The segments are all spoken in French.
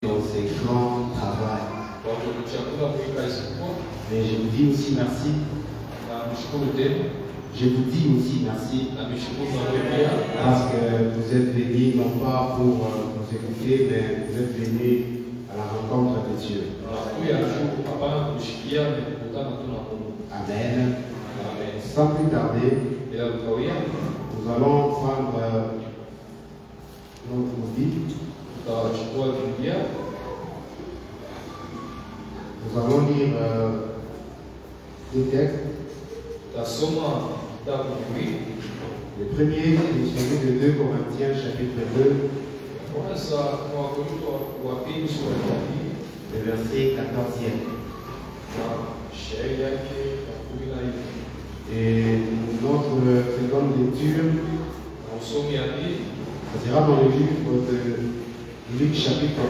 dans ses grands travaux. Mais je vous dis aussi merci. Je vous dis aussi merci parce que vous êtes venus non pas pour nous écouter, mais vous êtes venus à la rencontre de Dieu. Amen. Sans plus tarder, nous allons prendre notre Bible. Nous allons lire deux textes. Le premier est celui de 2 Corinthiens chapitre 2, le verset 14e. Et notre seconde lecture, ça sera dans le livre de Luc chapitre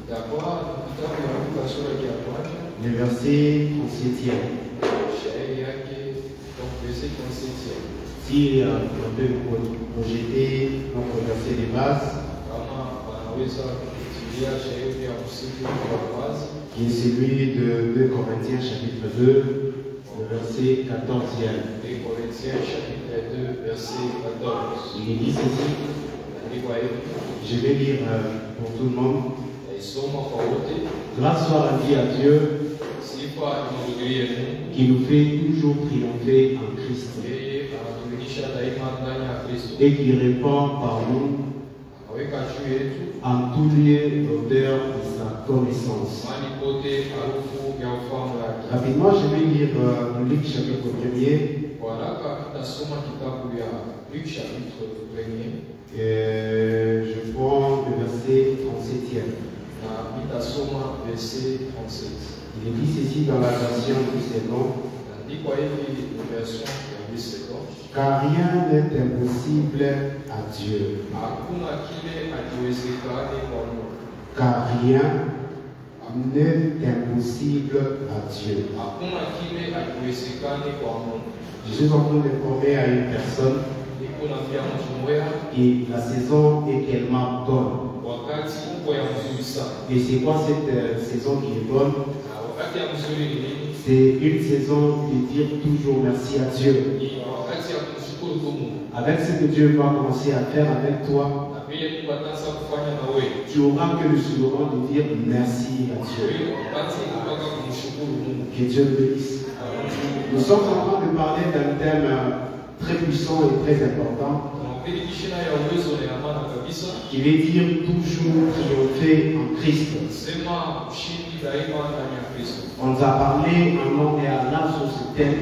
1, le verset 37e. Si on peut projeter notre verset de base, qui est celui de 2 Corinthiens chapitre 2, le verset 14e. Il est dit ceci, je vais lire pour tout le monde. Grâce soit rendue à Dieu qui nous fait toujours triompher en Christ et qui répand par nous en tous lieux l'odeur de sa connaissance. Rapidement, je vais lire Luc chapitre 1er. Je prends le verset 37e. Il est dit ceci dans la version du second. Car rien n'est impossible à Dieu. Car rien n'est impossible à Dieu. Je suis en train d'informer à une personne et la saison est tellement bonne. Et c'est quoi cette saison qui est bonne? C'est une saison de dire toujours merci à Dieu. Avec ce que Dieu va commencer à faire avec toi, tu auras que le slogan de dire merci à Dieu. Que Dieu bénisse. Nous sommes en train de parler d'un thème très puissant et très important, qui veut dire toujours triompher en Christ. On nous a parlé un long et à large sur ce thème,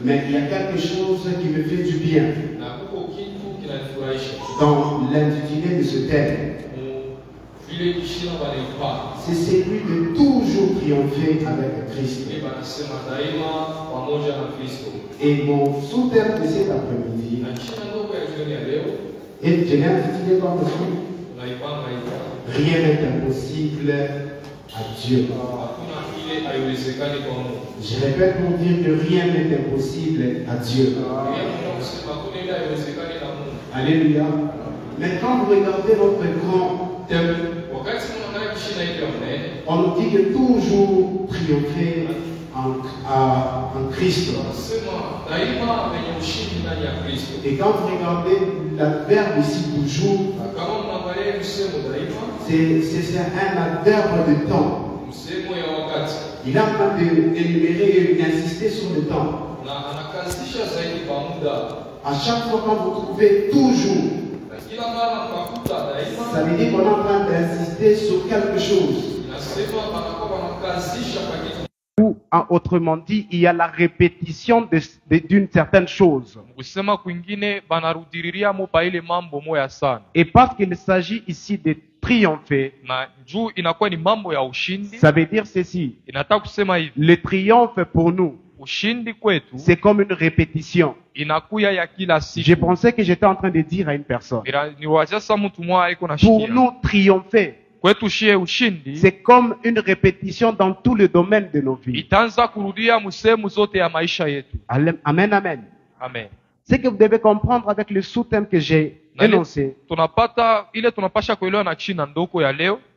mais il y a quelque chose qui me fait du bien dans l'intitulé de ce thème. C'est celui de toujours triompher avec Christ. Et mon sous-thème de cet après-midi, et je l'ai intitulé comme suit: rien n'est impossible à Dieu. Je répète pour dire que rien n'est impossible à Dieu. Alléluia. Maintenant, vous regardez notre grand thème. On nous dit que toujours triompher en Christ. Et quand vous regardez l'adverbe ici toujours, c'est un adverbe de temps. Il est en train d'énumérer et d'insister sur le temps. À chaque fois quand vous trouvez toujours, ça veut dire qu'on est en train d'insister sur quelque chose. Ou, autrement dit, il y a la répétition d'une certaine chose. Et parce qu'il s'agit ici de triompher, ça veut dire ceci: le triomphe pour nous, c'est comme une répétition. Je pensais que j'étais en train de dire à une personne, pour nous triompher, c'est comme une répétition dans tout le domaine de nos vies. Amen, amen. Ce que vous devez comprendre avec le sous-thème que j'ai énoncé,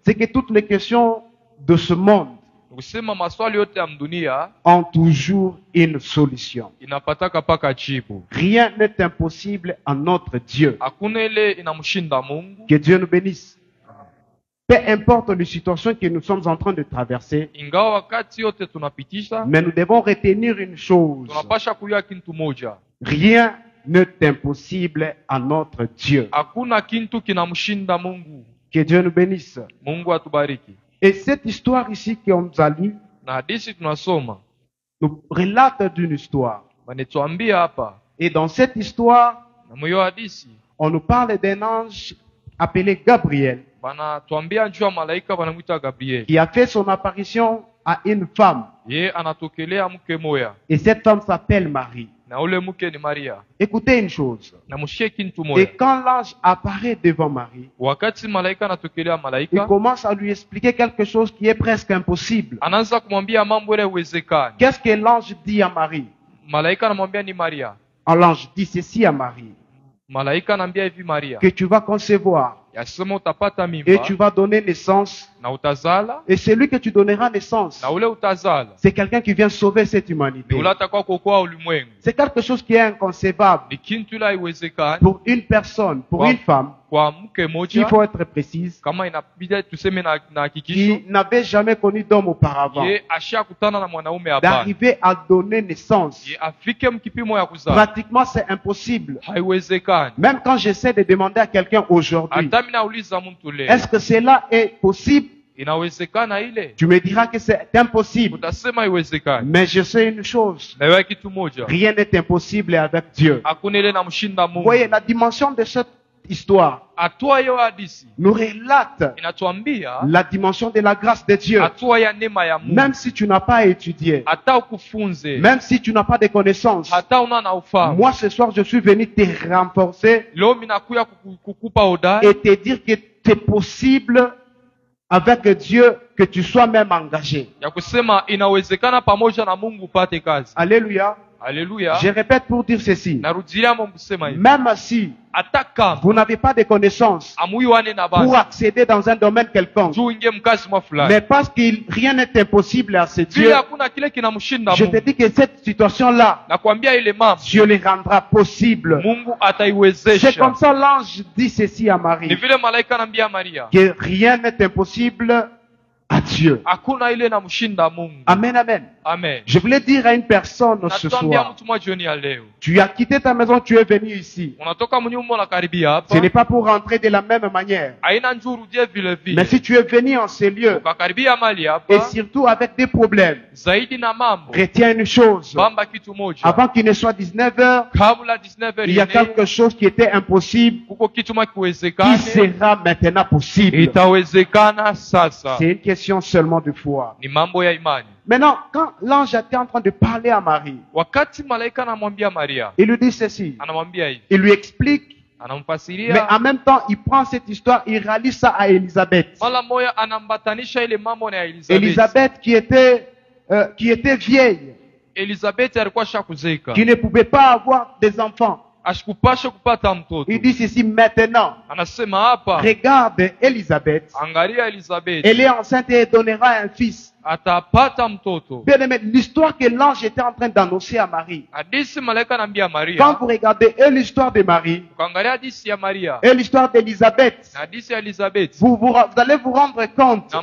c'est que toutes les questions de ce monde ont toujours une solution. Rien n'est impossible à notre Dieu. Que Dieu nous bénisse. Peu importe les situations que nous sommes en train de traverser, mais nous devons retenir une chose. Rien n'est impossible à notre Dieu. Que Dieu nous bénisse. Et cette histoire ici qu'on nous a lue nous relate d'une histoire. Et dans cette histoire, on nous parle d'un ange appelé Gabriel qui a fait son apparition à une femme. Et cette femme s'appelle Marie. Écoutez une chose. Et quand l'ange apparaît devant Marie, il commence à lui expliquer quelque chose qui est presque impossible. Qu'est-ce que l'ange dit à Marie? L'ange dit ceci à Marie: que tu vas concevoir et tu vas donner naissance. Et celui que tu donneras naissance, c'est quelqu'un qui vient sauver cette humanité. C'est quelque chose qui est inconcevable pour une personne, pour une femme. Il faut être précise, qui n'avait jamais connu d'homme auparavant, d'arriver à donner naissance. Pratiquement c'est impossible. Même quand j'essaie de demander à quelqu'un aujourd'hui, est-ce que cela est possible? Tu me diras que c'est impossible. Mais je sais une chose, rien n'est impossible avec Dieu. Vous voyez, la dimension de cette histoire nous relate la dimension de la grâce de Dieu. Même si tu n'as pas étudié, même si tu n'as pas de connaissances, moi ce soir je suis venu te renforcer et te dire que c'est possible avec Dieu que tu sois même engagé. Alléluia. Alléluia. Je répète pour dire ceci. Même si vous n'avez pas de connaissances pour accéder dans un domaine quelconque, mais parce que rien n'est impossible à ce Dieu, je te dis que cette situation-là, Dieu les rendra possible. C'est comme ça l'ange dit ceci à Marie, que rien n'est impossible à Dieu. Amen, amen. Amen. Je voulais dire à une personne ce soir, tu as quitté ta maison, tu es venu ici. Ce n'est pas pour rentrer de la même manière. Mais si tu es venu en ces lieux, et surtout avec des problèmes, retiens une chose. Avant qu'il ne soit 19h, il y a quelque chose qui était impossible, qui sera maintenant possible. C'est une question seulement de foi. Maintenant, quand l'ange était en train de parler à Marie, il lui dit ceci. Il lui explique, mais en même temps, il prend cette histoire, il réalise ça à Élisabeth. Élisabeth qui était vieille, qui ne pouvait pas avoir des enfants. Il dit ceci maintenant. Regarde Élisabeth. Elle est enceinte et donnera un fils. Bien aimé, l'histoire que l'ange était en train d'annoncer à Marie. Quand vous regardez l'histoire de Marie et l'histoire d'Élisabeth, vous allez vous rendre compte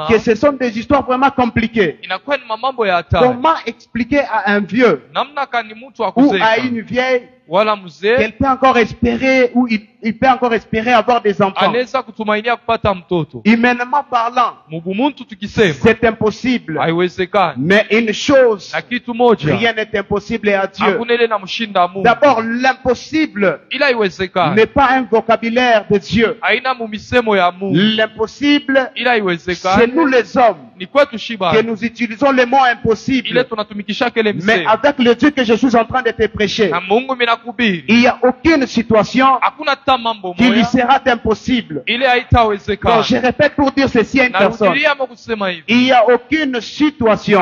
que ce sont des histoires vraiment compliquées. Comment expliquer à un vieux ou à une vieille qu'elle peut encore espérer ou il peut encore espérer avoir des enfants? Humainement parlant, c'est impossible. Mais une chose, rien n'est impossible à Dieu. D'abord, l'impossible n'est pas un vocabulaire de Dieu. L'impossible, c'est nous les hommes que nous utilisons le mot impossible. Mais avec le Dieu que je suis en train de te prêcher, il n'y a aucune situation qui lui sera impossible. Donc je répète pour dire ceci à une personne. Il n'y a aucune situation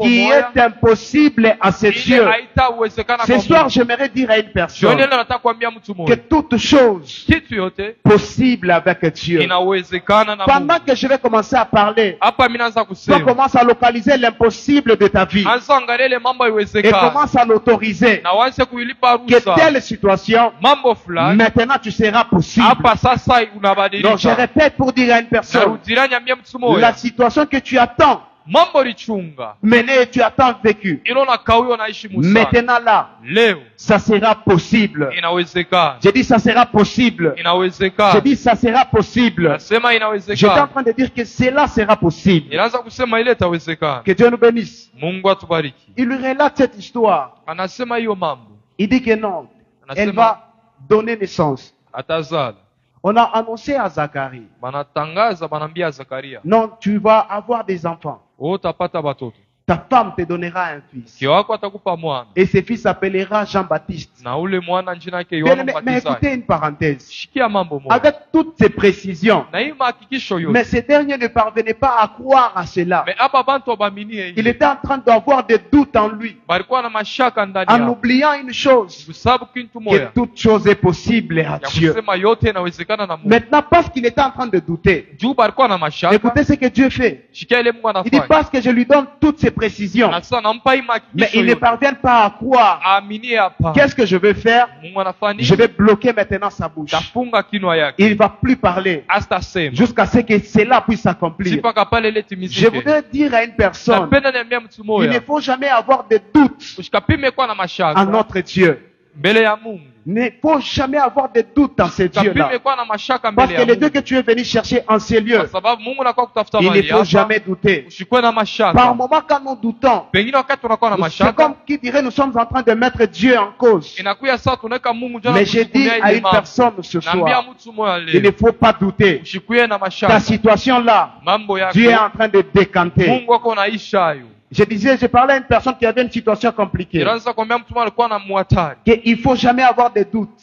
qui est impossible à ses yeux. Ce soir, j'aimerais dire à une personne que toute chose possible avec Dieu. Pendant que je vais commencer à parler, toi commence à localiser l'impossible de ta vie et commence à l'autoriser que telle situation, maintenant tu seras possible. Donc je répète pour dire à une personne, la situation que tu attends mener, tu attends vécu, maintenant là, ça sera possible. J'ai dit ça sera possible. J'ai dit ça sera possible. J'étais en train de dire que cela sera possible. Que Dieu nous bénisse. Il lui relate cette histoire. Il dit que non, elle va donner naissance. On a annoncé à Zacharie, non, tu vas avoir des enfants. Ta femme te donnera un fils. Et ce fils s'appellera Jean-Baptiste. Mais écoutez une parenthèse. Avec toutes ces précisions, mais ces derniers ne parvenaient pas à croire à cela. Il était en train d'avoir des doutes en lui, en oubliant une chose, que toute chose est possible à Dieu. Maintenant, parce qu'il était en train de douter, écoutez ce que Dieu fait. Il dit, parce que je lui donne toutes ces précisions, mais ils ne parviennent pas à croire. Qu'est-ce que je vais faire? Je vais bloquer maintenant sa bouche. Il ne va plus parler jusqu'à ce que cela puisse s'accomplir. Je voudrais dire à une personne, il ne faut jamais avoir de doutes en notre Dieu. Il ne faut jamais avoir de doutes dans ces dieux-là. Parce que les dieux que tu es venu chercher en ces lieux, il ne faut jamais douter. Par moment, quand nous doutons, c'est comme qui dirait nous sommes en train de mettre Dieu en cause. Mais j'ai dit à une personne ce soir, il ne faut pas douter. Ta situation-là, Dieu est en train de décanter. Je parlais à une personne qui avait une situation compliquée. Il ne faut jamais avoir de doutes.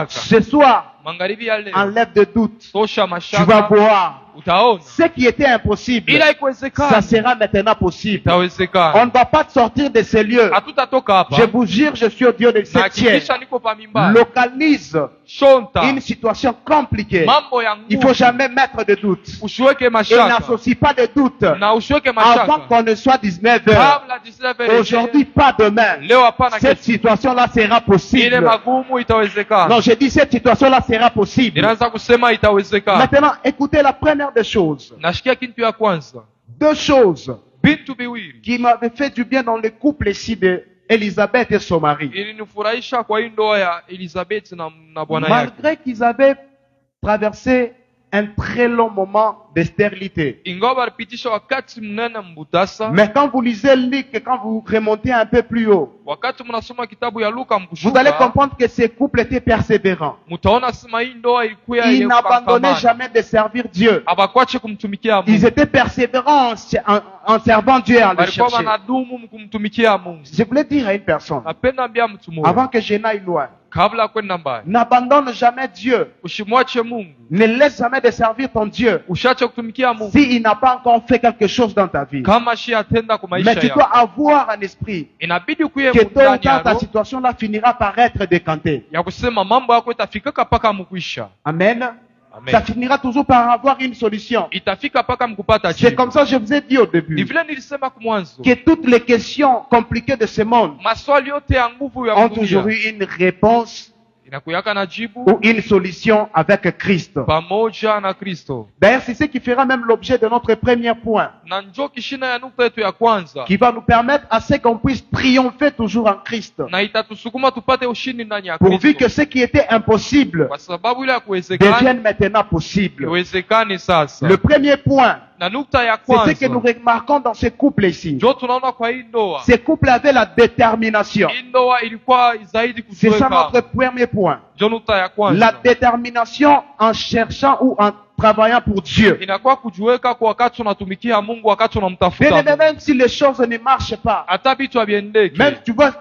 Ce soir, enlève de doutes. Tu vas voir. Ce qui était impossible, ça sera maintenant possible. On ne va pas te sortir de ces lieux. Je vous jure, je suis au Dieu de cette ciel. Localise une situation compliquée. Il ne faut jamais mettre de doute. Et n'associe pas de doute avant qu'on ne soit 19 heures. Aujourd'hui, pas demain. Cette situation-là sera possible. Non, j'ai dit cette situation-là sera possible. Maintenant, écoutez la première des choses. Deux choses qui m'avaient fait du bien dans le couple ici de Elisabeth et son mari. Malgré qu'ils avaient traversé un très long moment de stérilité. Mais quand vous lisez Luc et quand vous remontez un peu plus haut, vous allez comprendre que ces couples étaient persévérants. Ils n'abandonnaient jamais de servir Dieu. Ils étaient persévérants en servant Dieu et en le chercher. Je voulais dire à une personne, avant que je n'aille loin, n'abandonne jamais Dieu. Ne laisse jamais de servir ton Dieu s'il n'a pas encore fait quelque chose dans ta vie. Mais tu dois avoir un esprit que tôt ou tard ta situation là finira par être décantée. Amen. Ça finira toujours par avoir une solution. C'est comme ça que je vous ai dit au début que toutes les questions compliquées de ce monde ont toujours eu une réponse ou une solution avec Christ. D'ailleurs, c'est ce qui fera même l'objet de notre premier point, qui va nous permettre à ce qu'on puisse triompher toujours en Christ, pourvu que ce qui était impossible devienne maintenant possible. Le premier point, c'est ce que nous remarquons dans ce couple ici. Ce couple avait la détermination. C'est ça notre premier point. La détermination en cherchant ou en travaillant pour Dieu. Inakuwa kujiweka kwa wakati unatumikia Mungu, wakati unamtafuta Bien-aimé, Mungu. même si les choses ne marchent pas, Hata bitu habiendeki.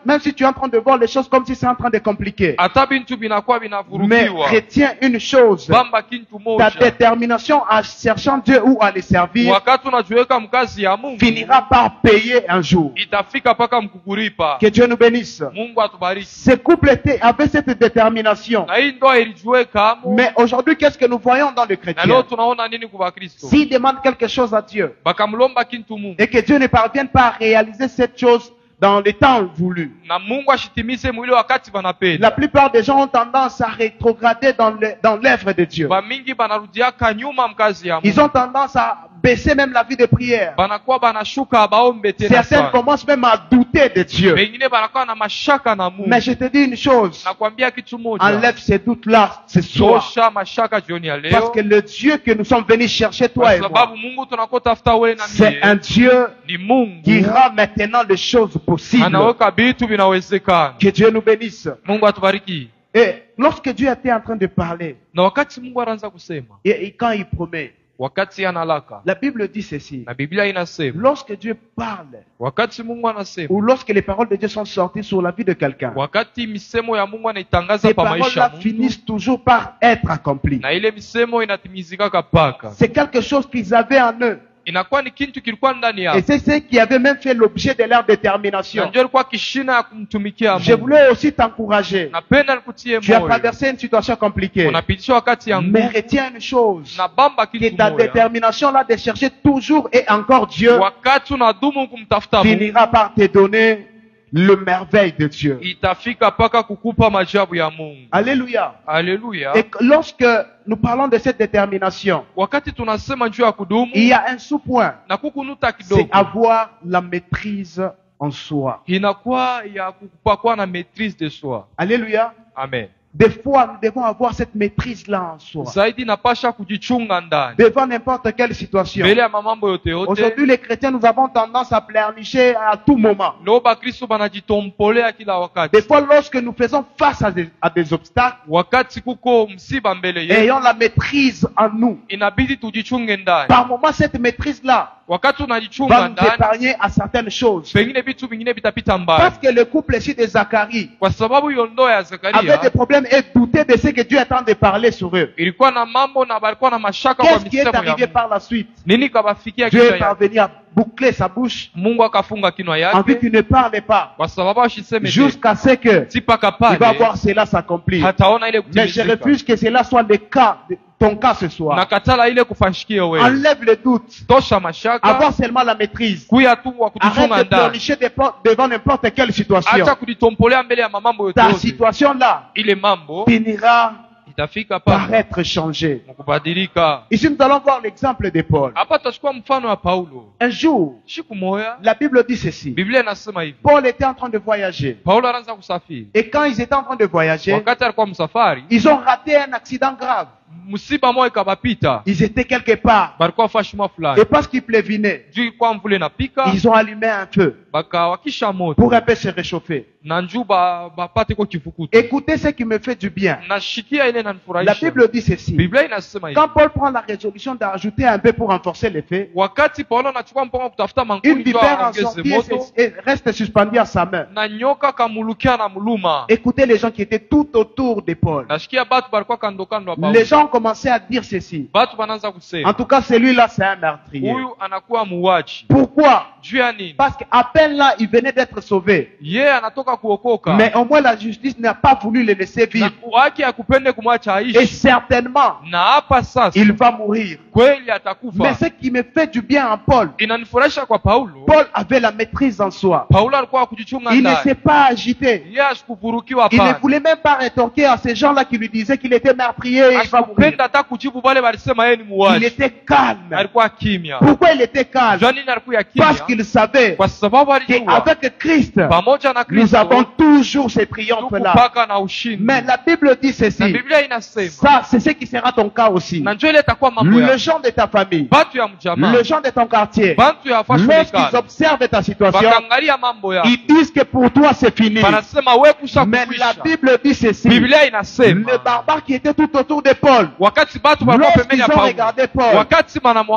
même si tu es en train de voir les choses comme si c'est en train de compliquer, Hata bintu binakuwa mais binavurugiwa. retiens une chose, Bamba kintu ta moja. détermination à cherchant Dieu ou à le servir Wakati unajiweka mkazi ya Mungu, finira par payer un jour. itafika paka mkukuripa. Que Dieu nous bénisse. Mungu atubariki. Ce couple avait cette détermination. Na hii ndoa ilijiweka amo. Mais aujourd'hui, qu'est-ce que nous voyons dans le Na leo chrétien? tunaona nini kwa Kristo? S'il demande quelque chose à Dieu Bakamlomba kintu Mungu. et que Dieu ne parvienne pas à réaliser cette chose dans le temps voulu, Na Mungu ashitimise mwile wakati la banapenda. plupart des gens ont tendance à rétrograder dans l'œuvre de Dieu. Bamingi banarudiaka nyuma mkazi ya Ils Mungu. ont tendance à baisser même la vie de prière. Banakuwa banashuka baombe tena Certains sana. commencent même à douter de Dieu. Wengine banakuwa na mashaka na Mungu. Mais je te dis une chose, Nakwambia kitu moja. enlève ces doutes-là ce soir. Tosha mashaka jioni ya Parce leo. que le Dieu que nous sommes venus chercher, toi Kwa et moi, sababu Mungu tunakotafuta wewe na c'est un mimi. Dieu Ni Mungu. qui rend maintenant les choses possibles. Anaweka vitu vinawezekana. Que Dieu nous bénisse. Mungu atubariki. Et lorsque Dieu était en train de parler, Na wakati Mungu anaanza kusema, et quand il promet, wakati analaka, la Bible dit ceci. na Biblia inasema, Lorsque Dieu parle, wakati Mungu anasema, ou lorsque les paroles de Dieu sont sorties sur la vie de quelqu'un, wakati misemo ya Mungu anaitangaza ces pa maisha ya paroles-là mtu, finissent toujours par être accomplies. na ile misemo inatimizika kapaka. C'est quelque chose qu'ils avaient en eux. Inakuwa ni kitu kilikuwa ndani Et yao. c'est ce qui avait même fait l'objet de leur Na détermination. ndio ilikuwa kishina ya kumtumikia Je Mungu. voulais aussi t'encourager. Napenda nikutie Tu as moyo. traversé une situation compliquée. Unapitisha wakati ya Mais nguvu. retiens une chose. Na bamba Que kitu ta moja. détermination là de chercher toujours et encore Dieu Wakati unadumu kumtafuta Mungu, finira par te donner le merveille de Dieu. itafika paka kukupa majabu ya Mungu. Alléluia. Haleluya. Et lorsque nous parlons de cette détermination, Wakati tunasema juu ya kudumu, il y a un sous-point. na kukunuta C'est kidogo, avoir la maîtrise en soi. inakuwa ya kupakuwa na maîtrise de soi. Alléluia. Amen. Des fois, nous devons avoir cette maîtrise-là en soi. Zaidi napasha kujichunga ndani Devant n'importe quelle situation. mbele ya mamambo yote Aujourd'hui, yote. les chrétiens, nous avons tendance à pleurnicher à tout moment. Leo Bakristo banajitompolea kila Des wakati. fois, lorsque nous faisons face à des obstacles, Wakati kuko msiba mbele yetu, ayons la maîtrise en nous. inabidi tujichunge ndani. Par moment, cette maîtrise-là Wakati va unajichunga nous ndani, épargner à certaines choses. pengine vitu vingine vitapita mbali. Parce que le couple ici de Zacharie Kwa sababu hiyo ndoa ya avait Zakaria des problèmes et doutait de ce que Dieu est en train de parler sur eux. ilikuwa na mambo na balikuwa na mashaka kwa Qu'est-ce qui est misemo ya arrivé Mungu. par la suite? Nini kabafikia Dieu kichwa est yake? parvenu à boucler sa bouche Mungu akafunga kinywa en vue yake qu'il ne parle pas kwa sababu ashiseme tena. jusqu'à ce que Si paka il va pale voir cela s'accomplir. hataona ile Mais je kutimizika. refuse que cela soit le cas, ton cas ce soir. Nakatala ile kufashikia wewe. Enlève le doute. Tosha mashaka. Avoir seulement la maîtrise. Kuya tu wa Arrête kujichunga de ndani. pleurnicher devant n'importe quelle situation. Acha kujitompolea mbele ya mamambo yote Ta yote. situation là Ile mambo finira itafika par pa être changée. mkubadilika. Ici, nous allons voir l'exemple de Paul. Hapa tutachukua mfano wa Paulo. Un jour, Siku moja la Bible dit ceci. Biblia inasema hivi. Paul était en train de voyager. Paulo anaanza kusafiri. Et quand ils étaient en train de voyager, Wakati alikuwa msafari, ils ont raté un accident grave. msiba moja ikabapita. Ils étaient quelque part. Balikuwa fashima fulani. Et parce qu'il pleuvinait, Juu ilikuwa mvule napika, ils ont allumé un feu bakawakisha moto. pour un peu se réchauffer. Na njuu bapate ko kifukutu. Écoutez ce qui me fait du bien. Nashikia ile La inanifurahisha. Bible dit ceci. Biblia inasema hivi. Quand Paul prend la résolution d'ajouter un peu pour renforcer l'effet, Wakati Paulo anachukua mpango wa kutafuta une mankuni ndio vipère en aongeze sortit moto, et reste suspendue à sa main. na nyoka kamulukia na muluma. Écoutez les gens qui étaient tout autour de Paul. Nashikia batu balikuwa kando kando ya Paulo. Les gens commençaient à dire ceci. Batu banaanza En kusema, tout cas, celui-là, c'est un meurtrier. huyu anakuwa muuaji. Pourquoi? Juu ya nini? Parce qu'à peine là, il venait d'être sauvé. Yeye anatoka kuokoka. Mais au moins, la justice n'a pas voulu le laisser Na vivre. haki akupende kumwacha Et aishi. certainement, Na hapa sasa il va mourir. kweli Mais atakufa. ce qui me fait du bien en Paul, Inanifurahisha kwa Paulo. Paul avait la maîtrise en soi. Paulo alikuwa kujichunga Il ne ndani. s'est pas agité. Yeye asikuvurukiwa Il ne hapana. voulait même pas rétorquer à ces gens-là qui lui disaient qu'il était meurtrier et il va mourir. Asikupenda hata kujibu wale walisema yeye ni Il muuaji. était calme. Alikuwa kimya. Pourquoi il était calme? Jua nini alikuwa Parce kimya? qu'il savait Kwa sababu alijua qu'avec Christ, pamoja na nous avons Kristo toujours ce triomphe-là. tukupaka na ushindi. Mais la Bible dit Na ceci. Biblia inasema Ça, c'est ce qui sera ton cas aussi. na njoo ile itakuwa mambo Le ya gens de ta famille, batu ya mjamaa, le gens de ton quartier, bantu ya lorsqu'ils fashulekana observent ta situation, bakaangalia mambo ya ils disent que pour toi c'est fini. wanasema we kusha Mais la kukwisha. Bible dit ceci. Biblia inasema Le barbare qui était tout autour de Paul Paul, lorsqu'ils ont regardé Paul,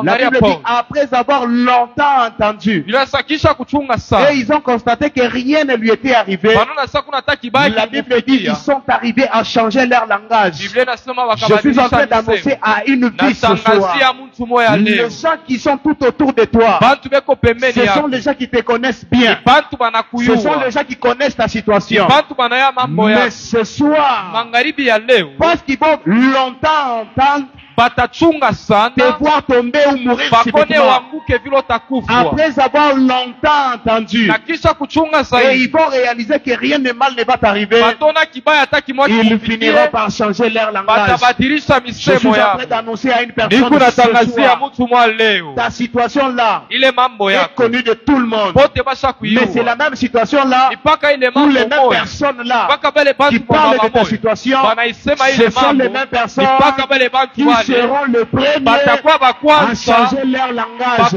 la Bible dit, après avoir longtemps entendu, et ils ont constaté que rien ne lui était arrivé, la Bible dit, ils sont arrivés à changer leur langage. Je suis en train d'annoncer à une vie ce soir. Les gens qui sont tout autour de toi, ce sont les gens qui te connaissent bien. Ce sont les gens qui connaissent ta situation. Mais ce soir, parce qu'ils vont longtemps entendre, te voir tomber ou mourir subitement. Après avoir longtemps entendu, et ils vont réaliser que rien de mal ne va t'arriver, ils finiront par changer leur langage. Je suis en train d'annoncer à une personne ce soir, ta situation là est connue de tout le monde, mais c'est la même situation là où les mêmes personnes là qui parlent de ta situation, ce sont les mêmes personnes qui seront le premier à changer leur langage.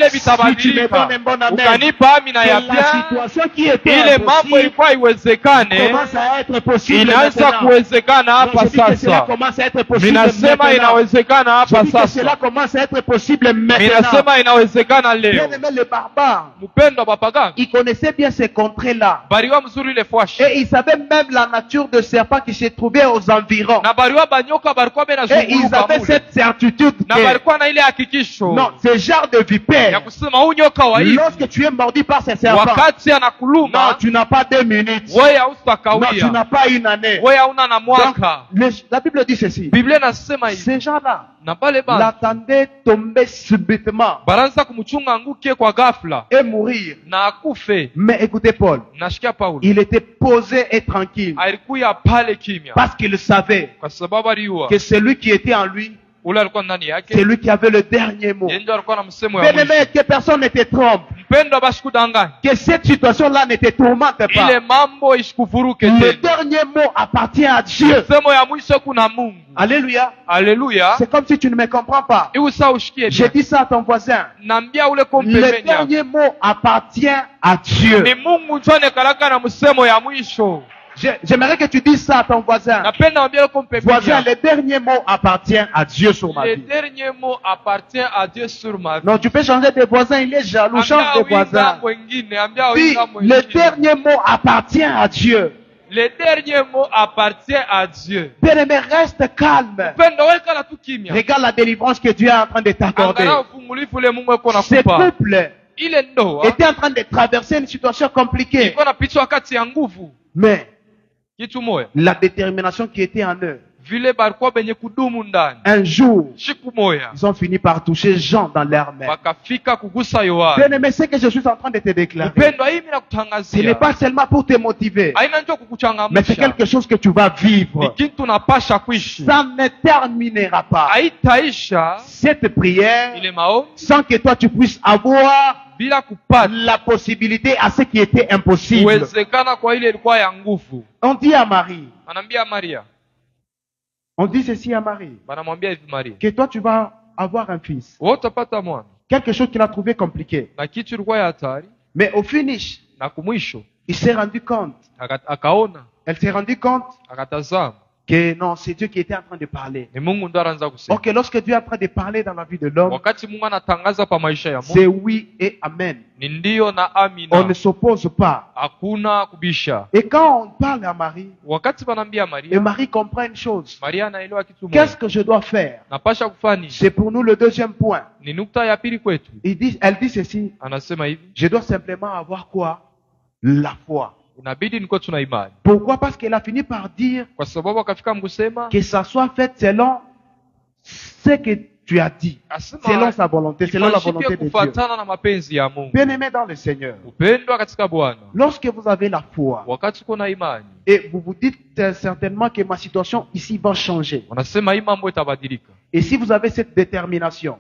Si tu me donnes un bon amen, que la situation qui était impossible commence à être possible maintenant. Je dis que cela commence à être possible maintenant. Je dis que cela commence à être possible maintenant. Bien aimé le barbare, il connaissait bien ces contrées-là. Et il savait même la nature de serpent qui se trouvait aux environs. Et ils avaient cette certitude que non, ce genre de vipère, lorsque tu es mordu par ces serpents, non, tu n'as pas 2 minutes, non, tu n'as pas une année. Donc, la Bible dit ceci, ces gens-là l'attendaient tomber subitement et mourir. Mais écoutez Paul, il était posé et tranquille parce qu'il savait que celui qui était en lui, c'est lui qui avait le dernier mot. Bien aimé, que personne ne te trompe, que cette situation-là ne te tourmente pas. Le dernier mot appartient à Dieu. Alléluia. C'est comme si tu ne me comprends pas. Je dis ça à ton voisin. Le dernier mot appartient à Dieu. J'aimerais que tu dises ça à ton voisin. Voisin, le dernier mot appartient à Dieu sur ma vie. Le dernier mot appartient à Dieu sur ma vie. Non, tu peux changer de voisin, il est jaloux, change de voisin. Puis, le dernier mot appartient à Dieu. Le dernier mot appartient à Dieu. Bien-aimé, reste calme. Regarde la délivrance que Dieu est en train de t'accorder. Ce couple était en train de traverser une situation compliquée. Mais la détermination qui était en eux, un jour, ils ont fini par toucher Jean dans leur main. Bien aimé, ce que je suis en train de te déclarer, ce n'est pas seulement pour te motiver, mais c'est quelque chose que tu vas vivre. Ça ne terminera pas cette prière sans que toi tu puisses avoir la possibilité à ce qui était impossible. On dit à Marie, on dit ceci à Marie, que toi tu vas avoir un fils. Quelque chose qu'il a trouvé compliqué. Mais au finish, il s'est rendu compte. Elle s'est rendu compte que non, c'est Dieu qui était en train de parler. Ok, lorsque Dieu est en train de parler dans la vie de l'homme, c'est oui et amen. On ne s'oppose pas. Et quand on parle à Marie, et Marie comprend une chose. Qu'est-ce que je dois faire? C'est pour nous le deuxième point. Elle dit ceci. Je dois simplement avoir quoi? La foi. Pourquoi? Parce qu'elle a fini par dire que ça soit fait selon ce que tu as dit, selon sa volonté, selon la volonté de Dieu. Bien aimé dans le Seigneur, lorsque vous avez la foi et vous vous dites certainement que ma situation ici va changer, et si vous avez cette détermination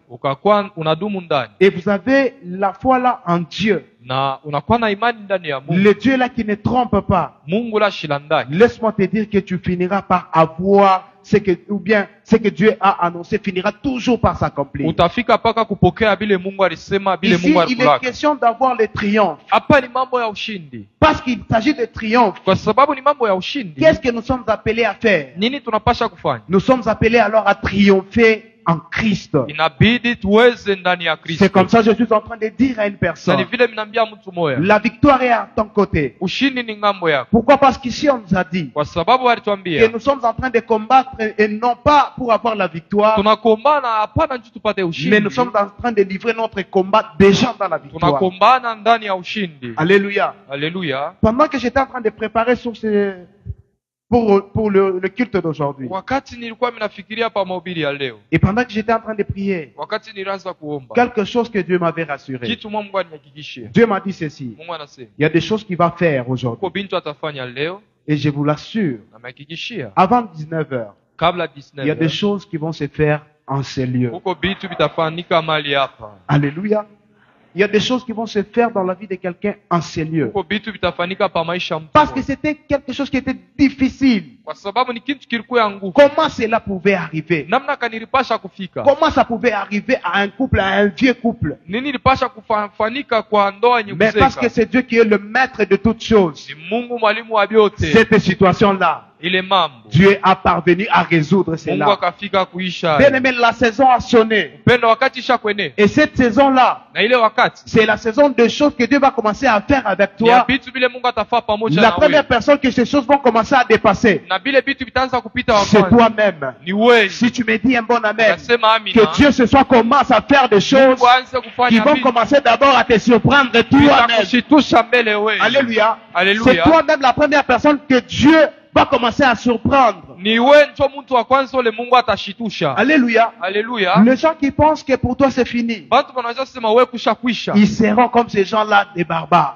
et vous avez la foi là en Dieu, na unakuwa na imani ndani ya Mungu. Le Dieu là qui ne trompe pas. Mungu la shilandaki. Laisse-moi te dire que tu finiras par avoir ce que Dieu a annoncé finira toujours par s'accomplir. Utafika paka kupokea bile Mungu alisema, bile Ici, Mungu il est alikulaka. question d'avoir le triomphe. Hapa ni mambo ya ushindi. Parce qu'il s'agit de triomphe. Kwa sababu ni mambo ya ushindi. Qu'est-ce que nous sommes appelés à faire? Nini tunapasha kufanya? Nous sommes appelés alors à triompher en Christ. Inabidi tuweze ndani ya Kristo. C'est comme ça que je suis en train de dire à une Na personne. ni vile mnaambia mtu moya. La victoire est à ton côté. Ushindi ni ngambo yako. Pourquoi? Parce qu'ici on nous a dit Kwa sababu que walituambia nous sommes en train de combattre et non pas pour avoir la victoire, tunakombana hapana ndio tupate mais ushindi. nous sommes en train de livrer notre combat déjà dans la victoire. Tunakombana ndani ya ushindi. Alléluia. Haleluya. Pendant que j'étais en train de préparer pour le culte d'aujourd'hui, Wakati nilikuwa minafikiria pa mahubiri ya leo. et pendant que j'étais en train de prier, Wakati nilianza kuomba. quelque chose que Dieu m'avait rassuré. Kitu Mungu anihakikishia. Dieu m'a dit ceci. Mungu anasema. Il y a des choses qu'il va faire aujourd'hui. Uko bintu atafanya leo Et je vous l'assure, na amehakikishia. avant 19h, Kabla il y a des 19. choses qui vont se faire en ces lieux. Uko bintu bitafanyika mali hapa. Alléluia. Il y a des choses qui vont se faire dans la vie de quelqu'un en ces lieux. Uko bintu bitafanyika pa maisha mtu. Parce que c'était quelque chose qui était difficile. Kwa sababu ni kitu kilikuwa nguvu. Comment cela pouvait arriver? Namna kanilipasha kufika. Comment ça pouvait arriver à un couple, à un vieux couple? Nini ilipasha kufanyika kwa ndoa yenye Mais parce que kuzeka? c'est Dieu qui est le maître de toutes choses. Ni Mungu mwalimu wa vyote. Cette situation-là, Ile mambo. Dieu a parvenu à résoudre Mungu cela. akafika kuisha. Bien aimé, la saison a sonné. Pendo wakati isha kwene. Et cette saison-là, Na ile wakati. c'est la saison de choses que Dieu va commencer à faire avec Ni ya toi. bitu bile Mungu atafaa pamoja La na première wewe. personne que ces choses vont commencer à dépasser, Na bile bitu bitaanza kupita wa c'est kwanza. toi-même. Ni wewe. Si tu me dis un bon amen, Nasema amina. que Dieu ce soir commence à faire des choses Mungu aanze qui kufanya vont vitu. commencer d'abord à te surprendre toi-même. Itakushitusha mbele wewe. Alléluia. Alléluia. C'est toi-même la première personne que Dieu va commencer à surprendre. Ni wewe ndio mtu wa kwanza ule Mungu atashitusha. Alléluia. Haleluya. Les gens qui pensent que pour toi c'est fini, Bantu wanaweza sema wewe kushakwisha. ils seront comme ces gens-là des barbares.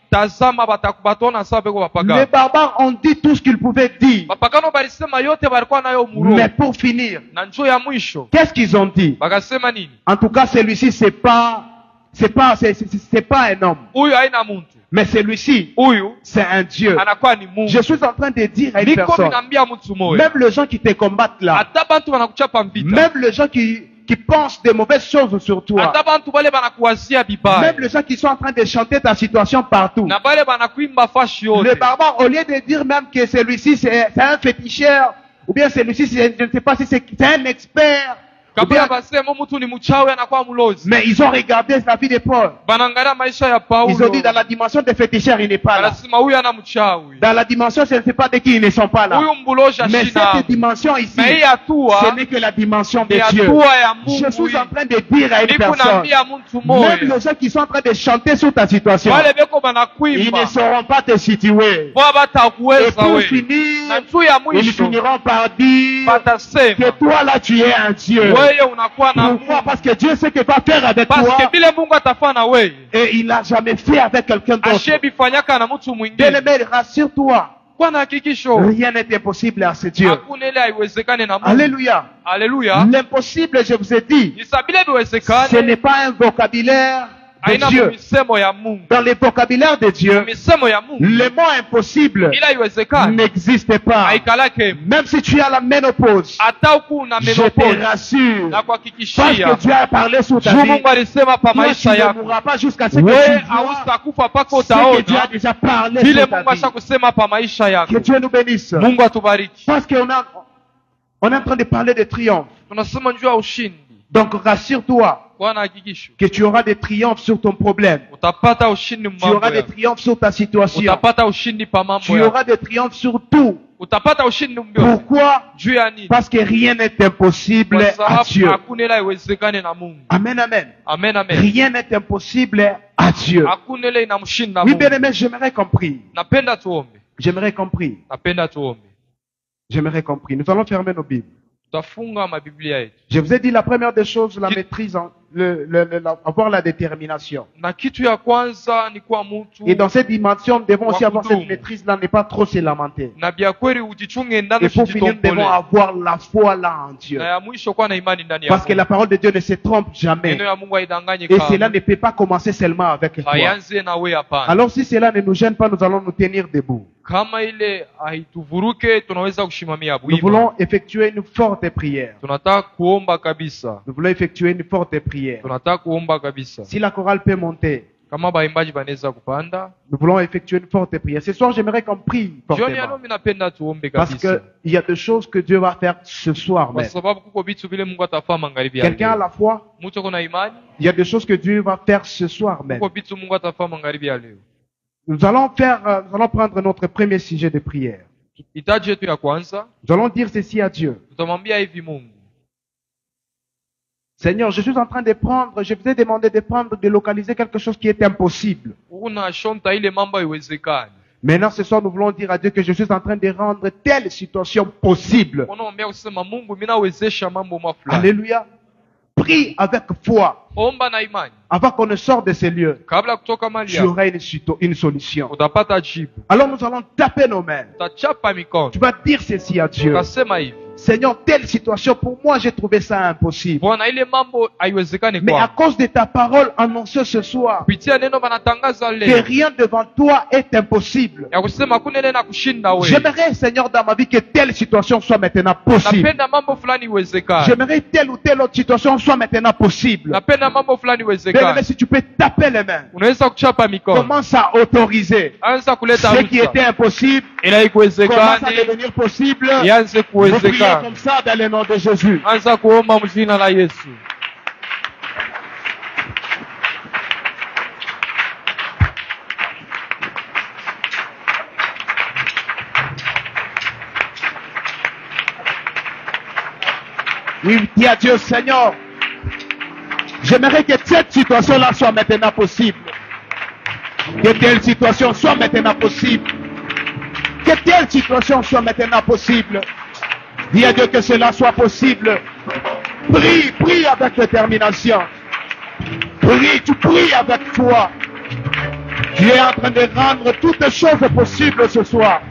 Tazama batakubatoona sawa beko Les bapagano. barbares ont dit tout ce qu'ils pouvaient dire. Bapagano balisema yote balikuwa nayo muro. Mais pour finir, Na njoo ya mwisho qu'est-ce qu'ils ont dit? bakasema nini? En tout cas, celui-ci, c'est pas un homme. Huyu haina muntu. Mais celui-ci, Huyu c'est un Dieu. anakuwa ni Mungu. Je suis en train de dire à une Niko personne, minambia mtu moyo. même les gens qui te combattent là, Hata bantu wanakuchapa mvita. même les gens qui pensent des mauvaises choses sur toi, Hata bantu bale banakuwazia bibaya. même les gens qui sont en train de chanter ta situation partout, Na bale banakuimba fashi yote. le barbare, au lieu de dire même que celui-ci c'est un féticheur, ou bien celui-ci, je ne sais pas si c'est un expert, ou bien- Kabla basema mtu ni mchawi anakuwa mlozi. mais ils ont regardé la vie de Paul. Banangalia maisha ya Ils ont Paulo. dit dans la dimension des féticheurs, il n'est pas là. Anasema huyu ana mchawi. Dans la dimension, je ne sais pas de qui ils ne sont pas là. Huyu mbuloja Mais shina. cette dimension ici, Na hii hatua ce n'est que la dimension de ni Dieu. hatua ya Je Mungu. suis en train de dire à une Niko personne, naambia mtu même moja. les gens qui sont en train de chanter sur ta situation, Wale beko ils banakuimba. ne sauront pas te situer. Bwa Et batakuweza pour we. Na finir, njoo ya ils mwisho finiront par dire que batasema toi là tu es un Dieu. wewe unakuwa na Pourquoi? Mungu. Parce que Dieu sait qu'il va faire avec Parce toi que bile Mungu atafanya na wewe. et il n'a jamais fait avec quelqu'un d'autre. Ashebifanyaka na mtu Bien mwingine. aimé, rassure-toi, Kwa na hakikisho. rien n'est impossible à ce Dieu. Hakuna ile haiwezekane na Mungu. Alléluia. Haleluya. L'impossible, je vous ai dit, Nisabile ce biwezekane. n'est pas un vocabulaire de Haina Dieu. misemo ya Mungu. Dans le vocabulaire de Dieu, Misemo ya Mungu. le mot impossible Ila haiwezekane. n'existe pas. Haikalake. Même si tu as la ménopause, Hata uku na je te menopause. rassure, Na parce kuhakikishia. que Dieu a parlé sur ta Juu vie, Mungu alisema pa toi tu maisha ne yako. mourras pas jusqu'à ce que Wewe tu vois hautakufa paka ce que Dieu a utaona. déjà parlé Vile sur ta Mungu vie. ashakusema pa maisha yako. Que Dieu nous bénisse. Mungu atubariki. Parce qu'on est en train de parler de triomphe. Tunasema njoo ya ushindi. Donc rassure-toi Bwana hakikisho. que tu auras des triomphes sur ton problème. Utapata ushindi Tu auras mambo des yako. triomphes sur ta situation. Utapata ushindi pa mambo Tu yako. auras des triomphes sur tout. Utapata ushindi mbio. Pourquoi? Juu ya nini? Parce que rien n'est impossible Kwa à sababu Dieu. hakuna ile haiwezekane na Mungu. Amen, amen. Amen, amen. Rien n'est impossible à Dieu. Hakuna ile inamshinda Oui, bien Mungu. aimé, j'aimerais compris. Napenda tuombe. J'aimerais compris. Napenda tuombe. J'aimerais compris. Nous allons fermer nos Bibles. Tutafunga mabiblia yetu. Je vous ai dit la première des choses, la maîtrise, avoir la détermination. Na kitu ya kwanza ni kuwa mtu. Et dans cette dimension, nous devons aussi avoir cette maîtrise-là, ne pas trop se lamenter. Na bia kweli ujichunge ndani Et pour finir, nous devons avoir la foi là en Dieu. Na ya mwisho kuwa na imani ndani ya Parce que la parole de Dieu ne se trompe jamais. Neno ya Mungu haidanganye Et kamwe. cela ne peut pas commencer seulement avec toi. Haianze na wewe hapana. Alors si cela ne nous gêne pas, nous allons nous tenir debout. Kama ile haituvuruke tunaweza kushimamia Nous voulons effectuer une forte prière. Tunataka kuomba kabisa. Nous voulons effectuer une forte prière. Tunataka kuomba kabisa. Si la chorale peut monter, kama baimbaji banaweza kupanda, nous voulons effectuer une forte prière. Ce soir, j'aimerais qu'on prie fortement. Parce qu'il y a des choses que Dieu va faire ce soir même. Quelqu'un a la foi? Il y a des choses que Dieu va faire ce soir même. Nous allons prendre notre premier sujet de prière. Nous allons dire ceci à Dieu. Seigneur, je suis en train de je vous ai demandé de localiser quelque chose qui est impossible. Maintenant, ce soir, nous voulons dire à Dieu que je suis en train de rendre telle situation possible. Alléluia. Prie avec foi. Avant qu'on ne sorte de ces lieux, tu auras une solution. Alors nous allons taper nos mains. Tu vas dire ceci à Dieu. Seigneur, telle situation, pour moi, j'ai trouvé ça impossible. Mais à cause de ta parole annoncée ce soir, que rien devant toi est impossible. J'aimerais, Seigneur, dans ma vie, que telle situation soit maintenant possible. J'aimerais telle ou telle autre situation soit maintenant possible. Mais si tu peux taper les mains, commence à autoriser ce qui était impossible, commence à devenir possible. Vous priez comme ça dans le nom de Jésus. Oui, dis à Dieu, Seigneur, j'aimerais que cette situation-là soit maintenant possible. Que telle situation soit maintenant possible. Que telle situation soit maintenant possible. Dis à Dieu que cela soit possible. Prie, prie avec détermination. Prie, tu pries avec foi. Tu es en train de rendre toutes les choses possibles ce soir.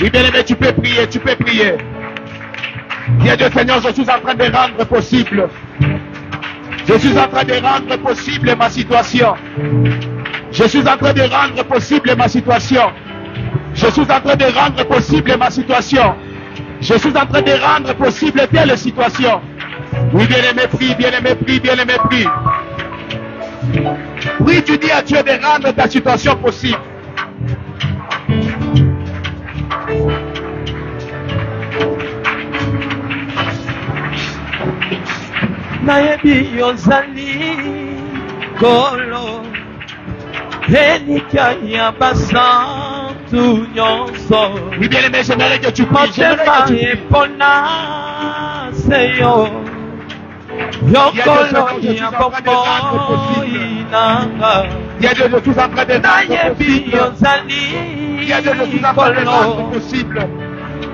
Oui, bien aimé, tu peux prier, tu peux prier. Dis à Dieu, Seigneur, je suis en train de rendre possible. Je suis en train de rendre possible ma situation. Je suis en train de rendre possible ma situation. Je suis en train de rendre possible ma situation. Je suis en train de rendre possible telle situation. Oui, bien aimé, prie, bien aimé, prie, bien aimé, prie. Oui, tu dis à Dieu de rendre ta situation possible. Nayebi yozali kolo Enika ya basantu nyonso. Oui, bien aimé, j'aimerais que tu pries. Motema epona seyo Yokolo ya bombo inanga. Nayebi yozali kolo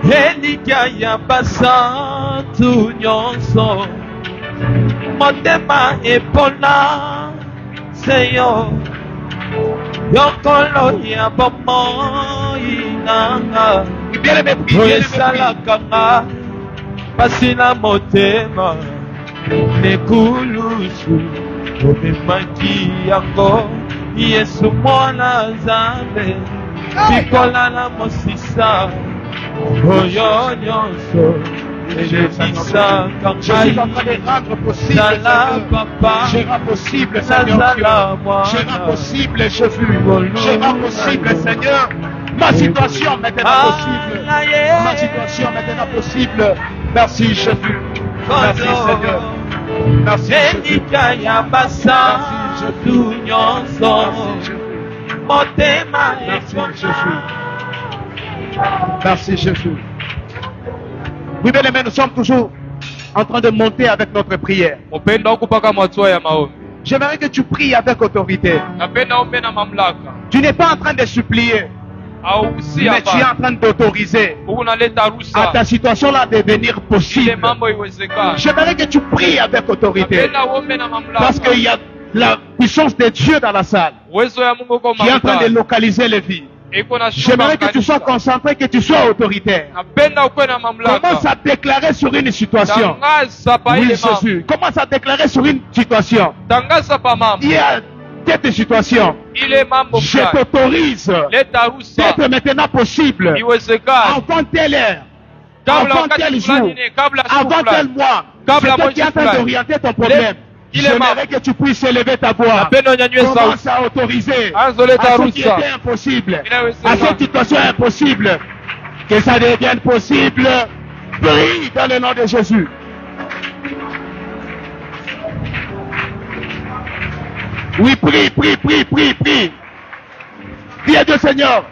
Enika ya basantu nyonso. Motema epona seyo Yokolo ya bombo inanga. Oyesalaka nga pasi na motema nekulusu omemaki yango Yesu mwana Nzambe bikola na mosisa oyo nyonso. Je suis en train de rendre possible, Seigneur. Possible, Seigneur. Possible, Jésus. Possible, Seigneur. Ma situation maintenant possible. Ma situation maintenant possible. Merci, Jésus. Merci, Seigneur. Merci, Jésus. Merci, Jésus. Oui, bien aimé, nous sommes toujours en train de monter avec notre prière. J'aimerais que tu pries avec autorité. Tu n'es pas en train de supplier, mais tu es en train d'autoriser à ta situation là de devenir possible. J'aimerais que tu pries avec autorité, parce qu'il y a la puissance de Dieu dans la salle qui est en train de localiser les vies. J'aimerais que tu sois concentré, que tu sois autoritaire. Commence à déclarer sur une situation. Oui, Jésus. Commence à déclarer sur une situation. Il y a cette situation. Je t'autorise d'être maintenant possible avant telle heure, avant tel jour, avant tel mois. C'est toi qui es en train d'orienter ton problème. J'aimerais que tu puisses élever ta voix. Commence à autoriser à ce qui était impossible, à cette situation impossible, que ça devienne possible. Prie dans le nom de Jésus. Oui, prie, prie, prie, prie, prie. Dis à Dieu, Seigneur,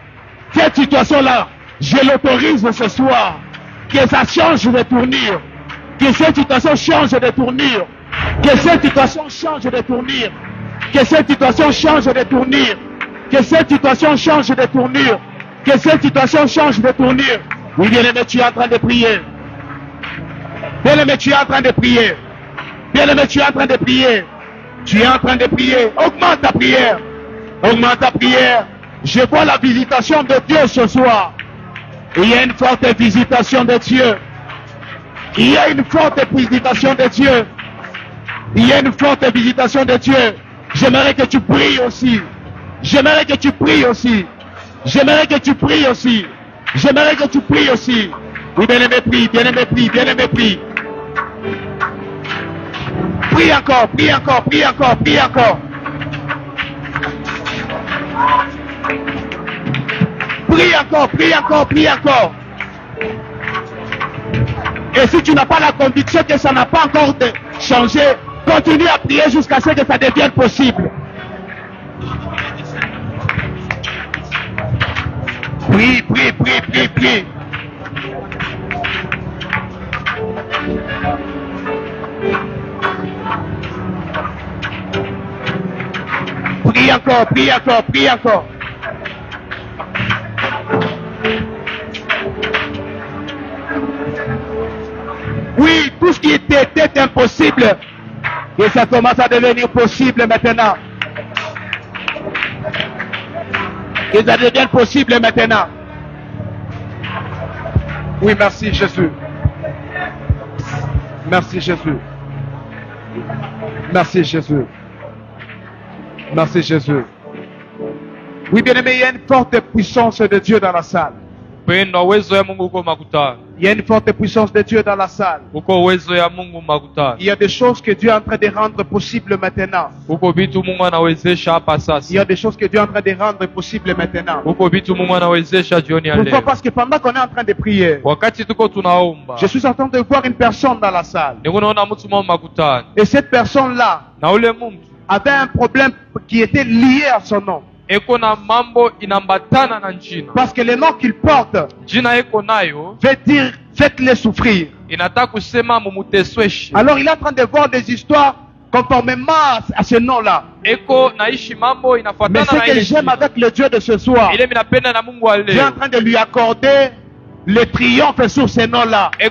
cette situation-là, je l'autorise ce soir. Que ça change de tournure. Que cette situation change de tournure. Que cette situation change de tournure. Que cette situation change de tournure. Que cette situation change de tournure. Que cette situation change de tournure. Oui, bien-aimé, tu es en train de prier. Bien-aimé, tu es en train de prier. Bien-aimé, tu es en train de prier. Tu es en train de prier. Augmente ta prière. Augmente ta prière. Je vois la visitation de Dieu ce soir. Il y a une forte visitation de Dieu. Il y a une forte visitation de Dieu. Il y a une forte visitation de Dieu. J'aimerais que tu pries aussi. J'aimerais que tu pries aussi. J'aimerais que tu pries aussi. J'aimerais que tu pries aussi. Oui, bien-aimé, prie, bien-aimé, prie, bien-aimé, prie. Prie encore, prie encore, prie encore, prie encore. Prie encore, prie encore, prie encore. Et si tu n'as pas la conviction que ça n'a pas encore changé, continue à prier jusqu'à ce que ça devienne possible. Prie, prie, prie, prie, prie. Prie encore, prie encore, prie encore. Oui, tout ce qui était impossible, et ça commence à devenir possible maintenant. Et ça devient possible maintenant. Oui, merci Jésus. Merci Jésus. Merci Jésus. Merci Jésus. Oui, bien-aimé, il y a une forte puissance de Dieu dans la salle. Il y a une forte puissance de Dieu dans la salle. Il y a des choses que Dieu est en train de rendre possibles maintenant. Il y a des choses que Dieu est en train de rendre possibles maintenant. Pourquoi? Parce que pendant qu'on est en train de prier, je suis en train de voir une personne dans la salle. Et cette personne-là avait un problème qui était lié à son nom. Parce que le nom qu'il porte veut dire faites-les souffrir. Alors il est en train de voir des histoires conformément à ce nom-là. Mais ce que j'aime avec le Dieu de ce soir, Dieu est en train de lui accorder le triomphe sur ce nom-là. Il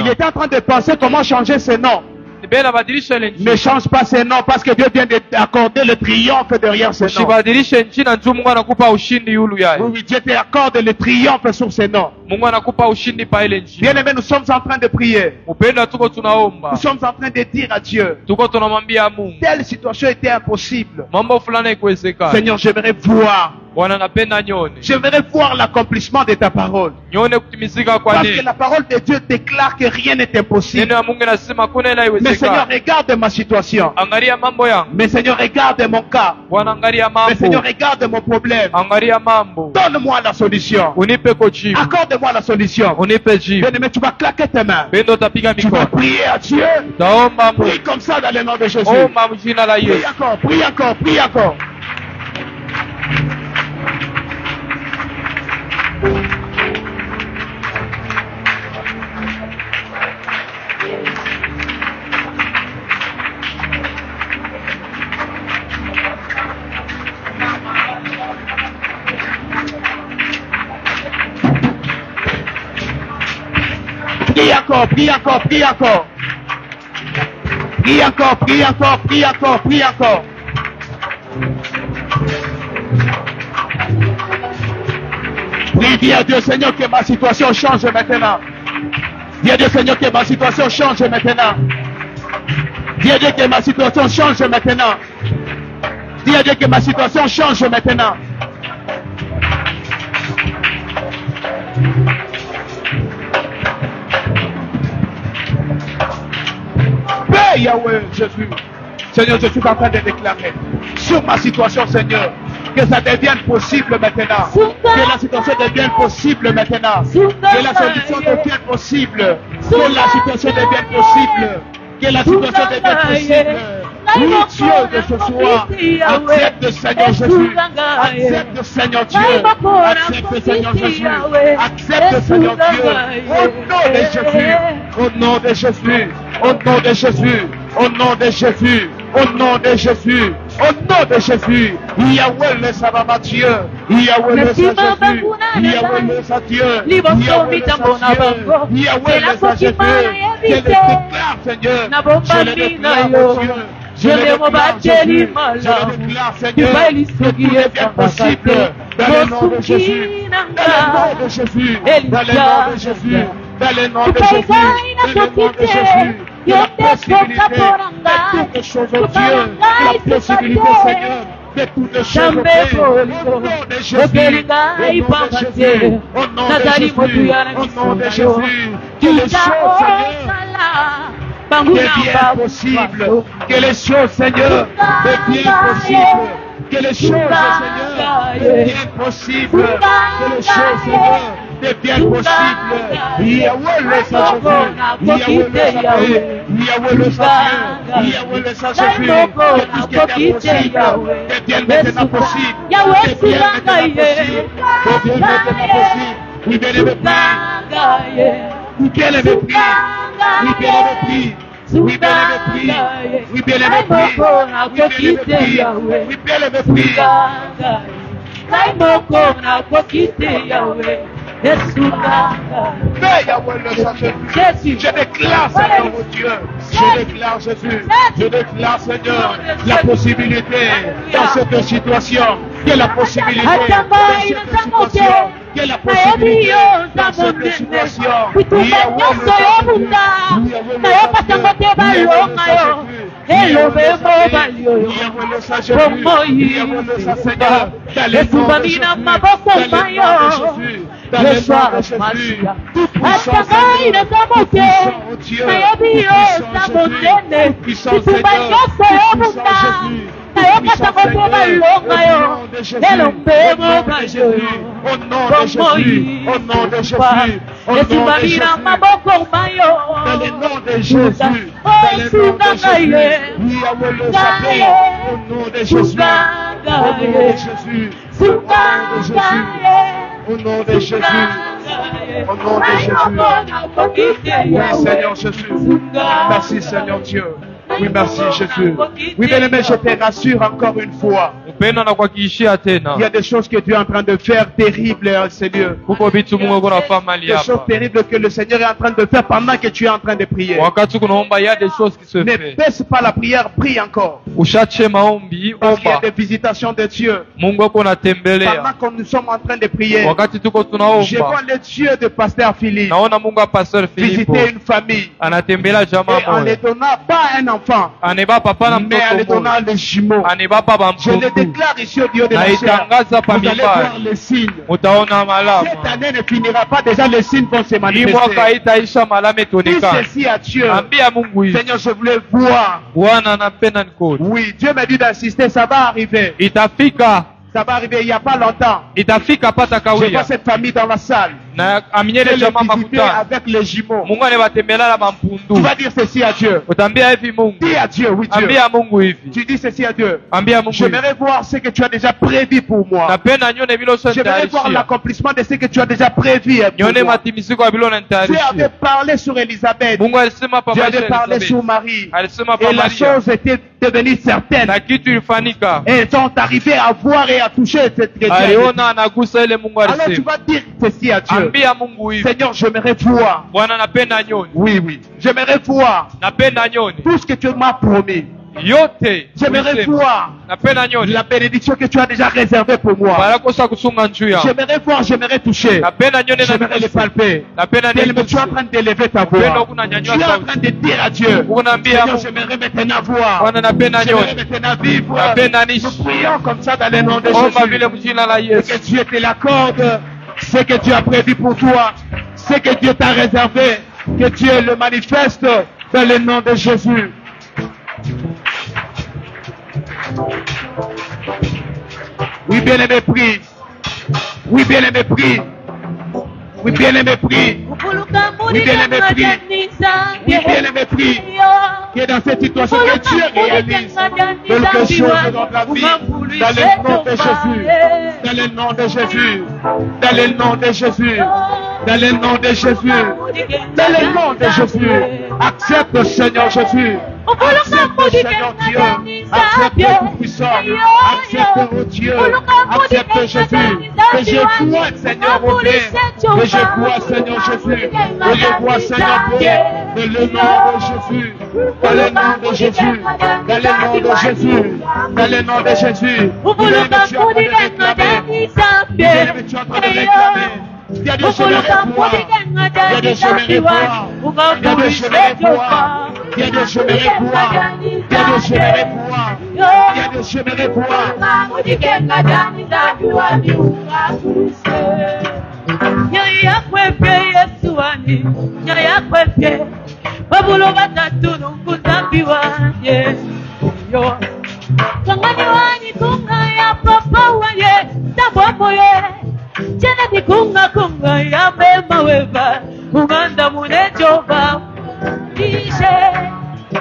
était en train de penser comment changer ce nom. Ne change pas ce nom parce que Dieu vient d'accorder le triomphe derrière ce nom. Oui, Dieu t'accorde le triomphe sur ce nom. Bien aimé, nous sommes en train de prier. Nous sommes en train de dire à Dieu, telle situation était impossible. Seigneur, j'aimerais voir. J'aimerais voir l'accomplissement de ta parole. Parce que la parole de Dieu déclare que rien n'est impossible. Mais Seigneur, regarde ma situation. Mais Seigneur, regarde mon cas. Mais Seigneur, regarde mon problème. Donne-moi la solution. Accorde-moi la solution. Bien-aimé, tu vas claquer tes mains. Tu vas prier à Dieu. Prie comme ça dans le nom de Jésus. Prie encore, prie encore, prie encore. Prie encore, prie encore, prie encore. Prie encore, prie encore, prie encore, prie encore. Prie, dis à Dieu, Seigneur, que ma situation change maintenant. Dis à Dieu, Seigneur, que ma situation change maintenant. Dis à Dieu que ma situation change maintenant. Dis à Dieu que ma situation change maintenant. Père Yahweh, Jésus. Seigneur, je suis en train de déclarer sur ma situation, Seigneur, que ça devienne possible maintenant. Que la situation devienne possible maintenant. Que la solution devienne possible. Que la situation devienne possible. Que la situation devienne possible. Oui, Dieu, de ce soir, accepte, Seigneur Jésus. Accepte, Seigneur Dieu. Accepte, Seigneur Jésus. Accepte, Seigneur Dieu. Au nom de Jésus. Au nom de Jésus. Au nom de Jésus. Au nom de Jésus. Au nom de Jésus. Au nom de Jésus. Yahweh le Sabbat Dieu. Yahweh le Jésus. Yahweh le Saint Dieu. Yahweh le Saint Dieu. Yahweh le Saint Jésus. Je le déclare, Seigneur. Je le déclare, Dieu. Je le déclare, Jésus. Je le déclare, Seigneur. Que tout devient possible. Dans le nom de Jésus. Dans le nom de Jésus. Dans le nom de Jésus. Dans le nom de Jésus. Dans le nom de Jésus. La possibilité de toutes choses, oh Dieu. La possibilité, Seigneur, de toutes choses, oh Père. Au nom de Jésus. Au nom de Jésus. Au nom de Jésus. Au nom de Jésus. Que les choses, Seigneur, deviennent possibles. Que les choses, Seigneur, deviennent possibles. Que les choses, Seigneur, deviennent possibles. Que les choses, Seigneur, deviennent possibles. Yahweh le Saint Jésus. Yahweh le Saint Dieu. Yahweh le Saint Jésus. Que tout ce qui est possible devienne maintenant possible. Devienne maintenant possible. Devienne maintenant possible. Oui, bien aimé, prie. Oui, bien aimé, prie. Oui, bien aimé, prie. Oui, bien aimé, prie. Oui, bien aimé, prie. Oui, bien aimé, prie. Mais Yahweh le Saint Jésus. Je déclare, Seigneur mon Dieu. Je déclare, Jésus. Je déclare, Seigneur, la possibilité dans cette situation. Que la possibilité dans cette situation. Que la possibilité dans cette situation. Yahweh le Saint Jésus. Yahweh le Saint Seigneur. Dans le nom de Jésus. Dans le nom de Jésus. Tout puissant Seigneur. Tout puissant Dieu. Tout puissant Jésus. Tout puissant Seigneur. Tout puissant Jésus. Au nom de Jésus, au nom de Jésus, au nom de Jésus, dans le nom de Jésus, dans le nom de Jésus, Yahweh le Saint, au nom de Jésus, au nom de Jésus, au nom de Jésus, au nom de Jésus, oui Seigneur Jésus, merci Seigneur Dieu. Oui, merci Jésus. Oui, bien-aimé, je te rassure encore une fois. Il y a des choses que Dieu est en train de faire terribles, Seigneur. Des choses terribles que le Seigneur est en train de faire pendant que tu es en train de prier. Ne baisse pas la prière, prie encore. Parce qu'il y a des visitations de Dieu. Pendant que nous sommes en train de prier, je vois le Dieu de Pasteur Philippe visiter une famille. Et en ne donnant pas un enfant, mais en le donnant les jumeaux. Je le déclare ici au Dieu de la chair. Vous allez voir les signes. Cette année ne finira pas, déjà les signes vont se manifester. Dis ceci à Dieu. Seigneur, je voulais voir. Oui, Dieu m'a dit d'insister, ça va arriver. Ça va arriver il n'y a pas longtemps. Je vois cette famille dans la salle. Avec les jumeaux. Tu vas dire ceci à Dieu. Dis à Dieu, oui Dieu. Tu dis ceci à Dieu. J'aimerais voir ce que tu as déjà prévu pour moi. J'aimerais voir l'accomplissement de ce que tu as déjà prévu pour moi. Tu avais parlé sur Élisabeth. Tu avais parlé sur Marie. Et la chose était devenue certaine. Et ils sont arrivés à voir et à toucher cette chrétienne. Alors tu vas dire ceci à Dieu. Dieu. Seigneur, j'aimerais voir. Oui, oui. J'aimerais voir tout ce que tu m'as promis. J'aimerais voir la bénédiction que tu as déjà réservée pour moi. J'aimerais voir, j'aimerais toucher. J'aimerais les palper. Mais tu es en train d'élever ta voix. Tu es en train de dire à Dieu, Seigneur, j'aimerais maintenant voir. J'aimerais maintenant vivre. Nous prions comme ça dans le nom de Jésus. Que Dieu te l'accorde. Ce que Dieu a prévu pour toi. Ce que Dieu t'a réservé. Que Dieu le manifeste dans le nom de Jésus. Oui, bien-aimé, prie. Oui, bien-aimé, prie. Oui, bien-aimé, prie. Oui, bien-aimé, prie. Oui, bien-aimé, prie. Qui est dans cette situation que Dieu réalise quelque chose dans ta vie. Dans le nom de Jésus. Dans le nom de Jésus. Dans le nom de Jésus. Dans le nom de Jésus. Dans le nom de Jésus. Accepte, Seigneur Jésus. Accepte, Seigneur Dieu. Accepte le Tout-Puissant. Accepte, oh Dieu. Accepte, Jésus. Que je vois, Seigneur, obéir. Que je vois, Seigneur Jésus. Que je vois, Seigneur Dieu. Dans le nom de Jésus. Dans le nom de Jésus. Dans le nom de Jésus. Dans le nom de Jésus. Tu es en train de réclamer. Tu es en train de réclamer. Il y a des chemins pour il y a des chemins pour il y a des chemins pour il y a des chemins pour il y a des chemins pour il y a des chemins pour Jana di kunga kunga ya mema weva Uganda mune jova Tishe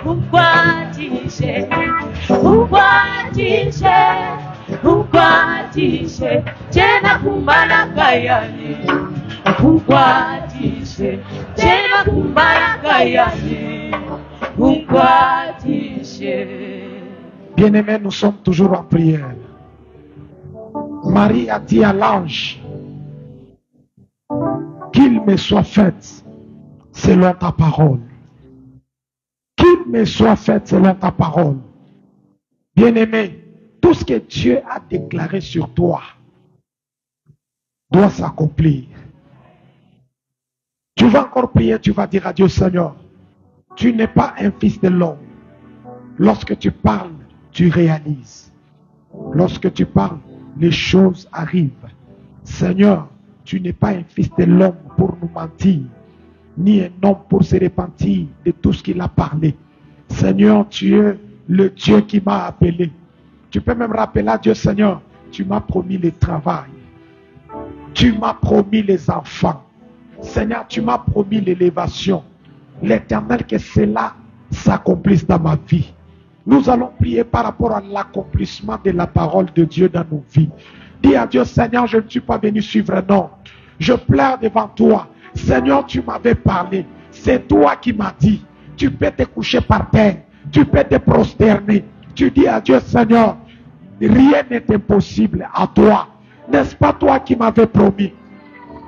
Ukwatishe Ukwatishe Ukwatishe Jena kumbala kayani Ukwatishe Jena kumbala kayani Ukwatishe. Bien-aimés, nous sommes toujours en prière. Marie a dit à l'ange qu'il me soit fait selon ta parole. Qu'il me soit fait selon ta parole. Bien-aimé, tout ce que Dieu a déclaré sur toi doit s'accomplir. Tu vas encore prier, tu vas dire à Dieu, Seigneur, tu n'es pas un fils de l'homme. Lorsque tu parles, tu réalises. Lorsque tu parles, les choses arrivent. Seigneur, tu n'es pas un fils de l'homme pour nous mentir, ni un homme pour se repentir de tout ce qu'il a parlé. Seigneur, tu es le Dieu qui m'a appelé. Tu peux même rappeler à Dieu, Seigneur, tu m'as promis le travail. Tu m'as promis les enfants. Seigneur, tu m'as promis l'élévation. L'Éternel, que cela s'accomplisse dans ma vie. Nous allons prier par rapport à l'accomplissement de la parole de Dieu dans nos vies. Dis à Dieu, Seigneur, je ne suis pas venu suivre un homme. Je pleure devant toi. Seigneur, tu m'avais parlé. C'est toi qui m'as dit. Tu peux te coucher par terre. Tu peux te prosterner. Tu dis à Dieu, Seigneur, rien n'est impossible à toi. N'est-ce pas toi qui m'avais promis?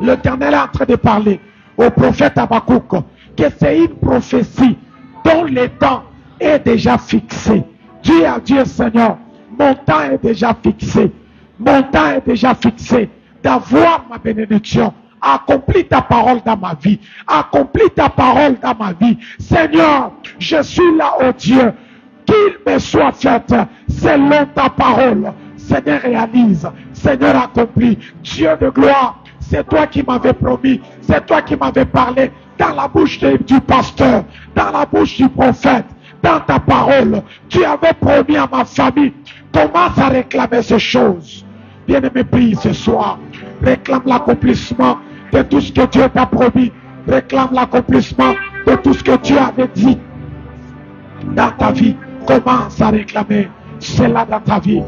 L'Éternel est en train de parler au prophète Habakkuk que c'est une prophétie dont le temps est déjà fixé. Dis à Dieu, Seigneur, mon temps est déjà fixé. Mon temps est déjà fixé d'avoir ma bénédiction. Accomplis ta parole dans ma vie. Accomplis ta parole dans ma vie. Seigneur, je suis là, oh Dieu. Qu'il me soit fait selon ta parole. Seigneur, réalise. Seigneur, accomplis. Dieu de gloire, c'est toi qui m'avais promis. C'est toi qui m'avais parlé dans la bouche du pasteur, dans la bouche du prophète, dans ta parole. Tu avais promis à ma famille. Commence à réclamer ces choses. Bien-aimé, prie ce soir. Réclame l'accomplissement de tout ce que Dieu t'a promis. Réclame l'accomplissement de tout ce que Dieu avait dit dans ta vie. Commence à réclamer cela dans ta vie.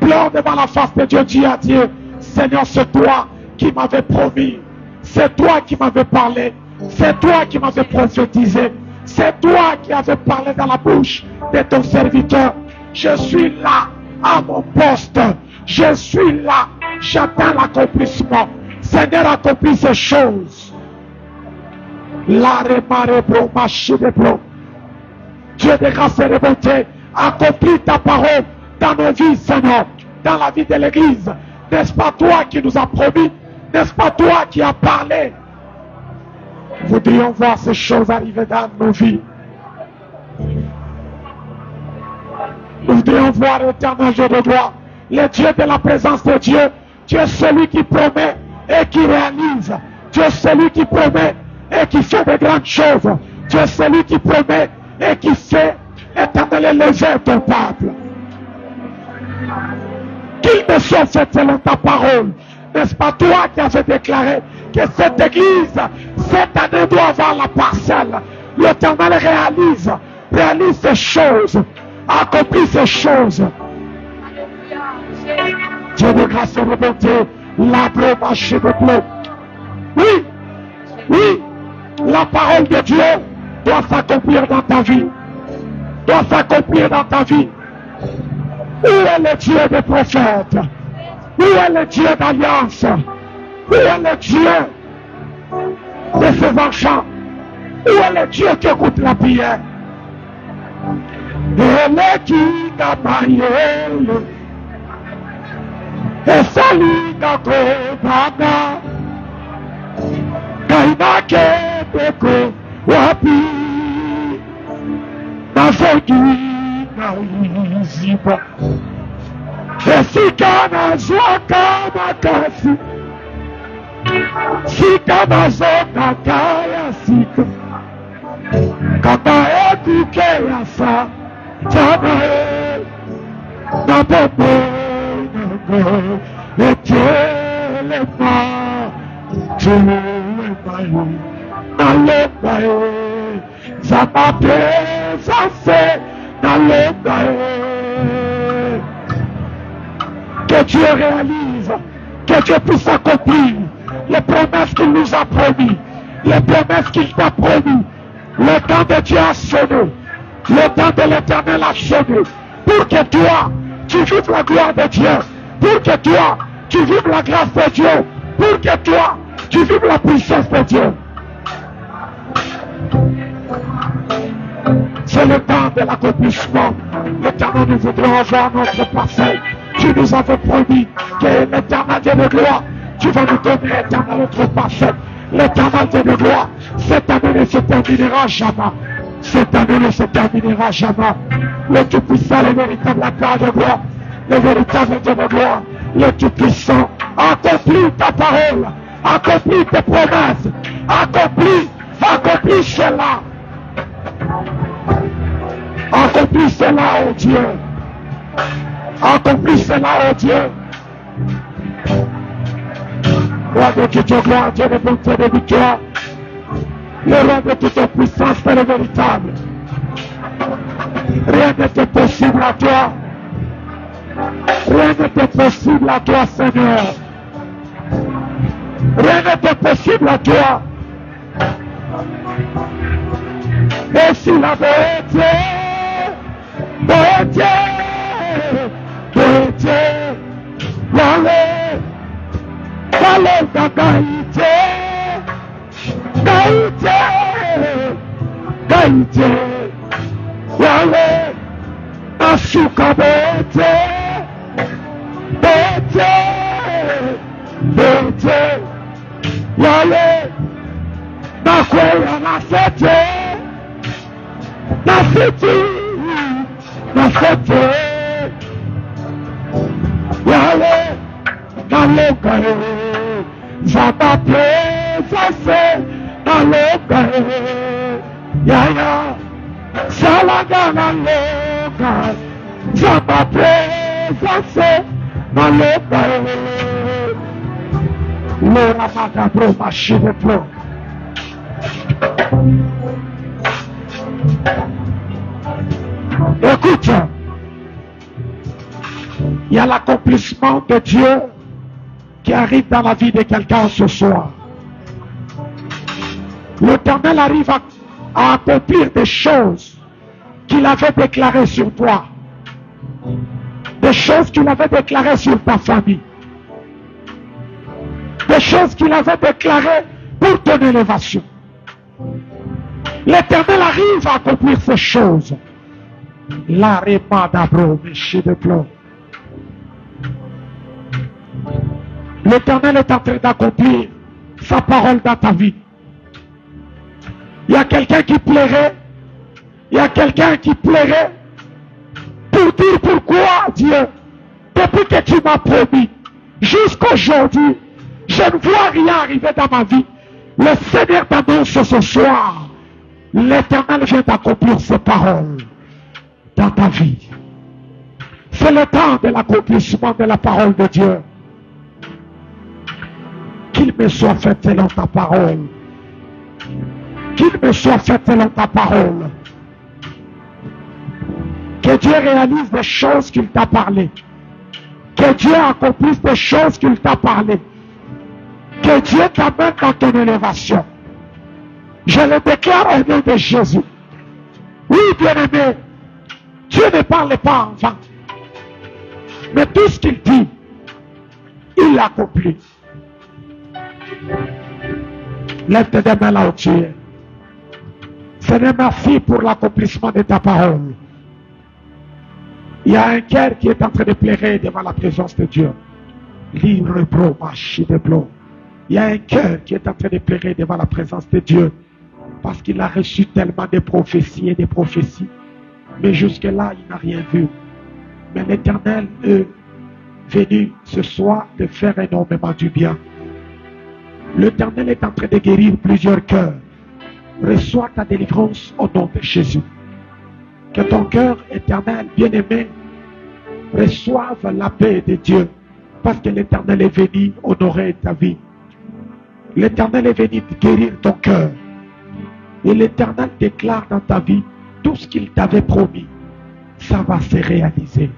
Pleure devant la face de Dieu. Dis à Dieu, Seigneur, c'est toi qui m'avais promis. C'est toi qui m'avais parlé. C'est toi qui m'avais prophétisé. C'est toi qui avais parlé dans la bouche de ton serviteur. Je suis là à mon poste. Je suis là. J'attends l'accomplissement. Seigneur, accomplis ces choses. Dieu de grâce et de bonté, accomplis ta parole dans nos vies, Seigneur, dans la vie de l'Église. N'est-ce pas toi qui nous as promis? N'est-ce pas toi qui as parlé? Nous voudrions voir ces choses arriver dans nos vies. Nous voudrions voir l'éternel Dieu de gloire, le Dieu de la présence de Dieu. Dieu est celui qui promet et qui réalise. Dieu est celui qui promet et qui fait de grandes choses. Dieu est celui qui promet et qui fait éternel élever ton peuple. Qu'il me soit fait selon ta parole. N'est-ce pas toi qui avais déclaré que cette église, cette année, doit avoir la parcelle? L'éternel réalise ces choses, accomplit ces choses. Dieu de grâce et de bonté, l'arbre marché de bleu. Oui, la parole de Dieu doit s'accomplir dans ta vie. Doit s'accomplir dans ta vie. Où est le Dieu des prophètes? Où est le Dieu d'alliance? Où est le Dieu de ses enfants? Où est le Dieu qui écoute la prière? Et qui n'a pas et salut Kakobana Kainake Beko Wapi Nazogi Nauziba Esika Nazwaka Makasi Sika Nazoka Kaya Sika Kata Ekuke Yasa Tanae Nabobo et Dieu les pas, Dieu les pas, dans le bail, ça m'a fait, ça fait, dans le bail. Que Dieu réalise, que Dieu puisse accomplir les promesses qu'il nous a promis, les promesses qu'il t'a promis. Le temps de Dieu a sonné, le temps de l'Éternel a sonné, pour que toi, tu vives la gloire de Dieu. Pour que toi, tu vives la grâce de Dieu. Pour que toi, tu vives la puissance de Dieu. C'est le temps de l'accomplissement. L'éternel, nous voudrons avoir notre parcelle. Tu nous avais promis que l'éternel Dieu de gloire, tu vas nous donner l'éternel notre parcelle. L'éternel Dieu de gloire, cette année ne se terminera jamais. Cette année ne se terminera jamais. Le Tout-Puissant, le véritable acteur de gloire, le véritable Dieu de gloire, le Tout-Puissant, accomplis ta parole, accomplis tes promesses, accomplis cela. Accomplis cela, oh Dieu. Accomplis cela, oh Dieu. Roi de toute gloire, Dieu de bonté de victoire, le roi de toute puissance, c'est le véritable. Rien n'était possible à toi. Rien n'était possible à toi, Seigneur. Rien n'était possible à toi. Et si la beauté, Allez, Gaïté, Yahweh, Asuka Bete, Yahweh, Nakwea Nasete, Yahweh, Nalokae, Zabape, Zase, Nalokae, Yaya, Salaga Nalokae, Zabape, Zase, Nalokae, Lora Magabro, Machine Pro. Écoute, il y a l'accomplissement de Dieu qui arrive dans la vie de quelqu'un ce soir. L'Éternel arrive à accomplir des choses qu'il avait déclarées sur toi. Des choses qu'il avait déclarées sur ta famille. des choses qu'il avait déclarées pour ton élévation. L'Éternel arrive à accomplir ces choses. La remadabro, méché de plomb. L'Éternel est en train d'accomplir sa parole dans ta vie. Il y a quelqu'un qui plairait. Il y a quelqu'un qui plairait pour dire pourquoi Dieu, depuis que tu m'as promis, jusqu'aujourd'hui, je ne vois rien arriver dans ma vie. Le Seigneur t'annonce ce soir, l'Éternel vient d'accomplir ses paroles dans ta vie. C'est le temps de l'accomplissement de la parole de Dieu. Qu'il me soit fait selon ta parole. Qu'il me soit fait selon ta parole. Que Dieu réalise des choses qu'il t'a parlé. Que Dieu accomplisse des choses qu'il t'a parlé. Que Dieu t'amène dans ton élévation. Je le déclare au nom de Jésus. Oui, bien-aimé, Dieu ne parle pas en vain. Mais tout ce qu'il dit, il l'accomplit. Lève tes mains là où tu es. Seigneur, merci pour l'accomplissement de ta parole. Il y a un cœur qui est en train de pleurer devant la présence de Dieu. Livre bro, machi de blo. Il y a un cœur qui est en train de pleurer devant la présence de Dieu. Parce qu'il a reçu tellement de prophéties et de prophéties. Mais jusque-là, il n'a rien vu. Mais l'Éternel est venu ce soir de faire énormément du bien. L'Éternel est en train de guérir plusieurs cœurs. Reçois ta délivrance au nom de Jésus. Que ton cœur éternel, bien-aimé, reçoive la paix de Dieu. Parce que l'Éternel est venu honorer ta vie. L'Éternel est venu guérir ton cœur. Et l'Éternel déclare dans ta vie tout ce qu'il t'avait promis. Ça va se réaliser.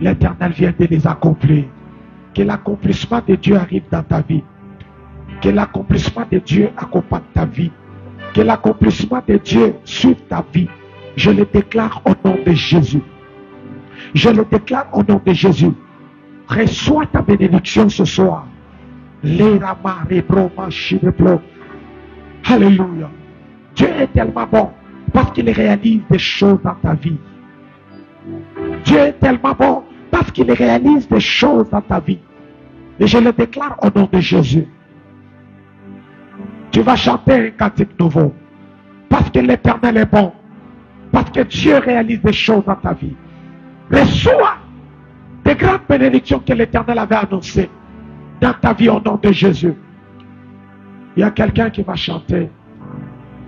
L'Éternel vient de les accomplir. Que l'accomplissement de Dieu arrive dans ta vie. Que l'accomplissement de Dieu accompagne ta vie. Que l'accomplissement de Dieu suive ta vie. Je le déclare au nom de Jésus. Je le déclare au nom de Jésus. Reçois ta bénédiction ce soir. Alléluia. Dieu est tellement bon parce qu'il réalise des choses dans ta vie. Dieu est tellement bon parce qu'il réalise des choses dans ta vie. Et je le déclare au nom de Jésus. Tu vas chanter un cantique nouveau. Parce que l'Éternel est bon. Parce que Dieu réalise des choses dans ta vie. Reçois des grandes bénédictions que l'Éternel avait annoncées dans ta vie au nom de Jésus. Il y a quelqu'un qui va chanter.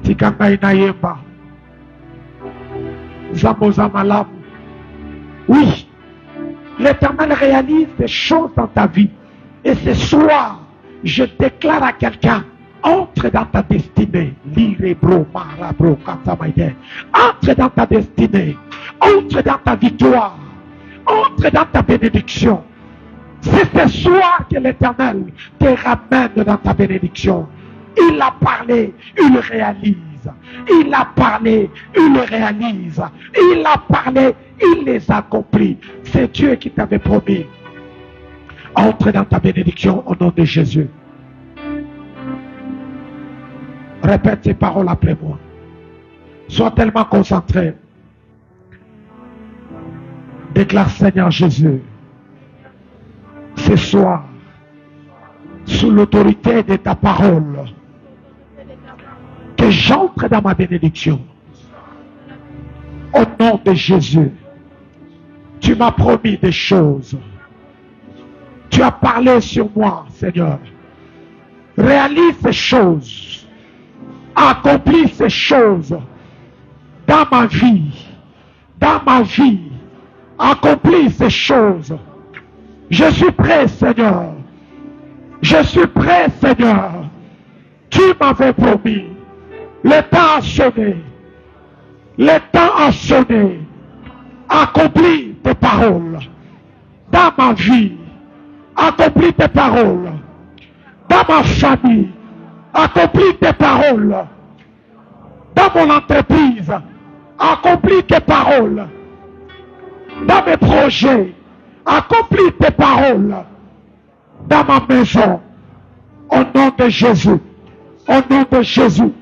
Tikanga inayemba. Zamozamalam. Oui, l'Éternel réalise des choses dans ta vie. Et ce soir, je déclare à quelqu'un, entre dans ta destinée. Entre dans ta destinée. Entre dans ta victoire. Entre dans ta bénédiction. C'est ce soir que l'Éternel te ramène dans ta bénédiction. Il a parlé, il réalise. Il a parlé, il réalise. Il a parlé, il les accomplit. C'est Dieu qui t'avait promis. Entre dans ta bénédiction au nom de Jésus. Répète ces paroles après moi. Sois tellement concentré. Déclare Seigneur Jésus. Ce soir, sous l'autorité de ta parole, que j'entre dans ma bénédiction. Au nom de Jésus, tu m'as promis des choses. Tu as parlé sur moi, Seigneur. Réalise ces choses. Accomplis ces choses dans ma vie. Dans ma vie. Accomplis ces choses. Je suis prêt, Seigneur. Je suis prêt, Seigneur. Tu m'avais promis. Le temps a sonné. Le temps a sonné. Accomplis tes paroles dans ma vie. Accomplis tes paroles dans ma famille. Accomplis tes paroles dans mon entreprise. Accomplis tes paroles dans mes projets. Accomplis tes paroles dans ma maison. Au nom de Jésus. Au nom de Jésus.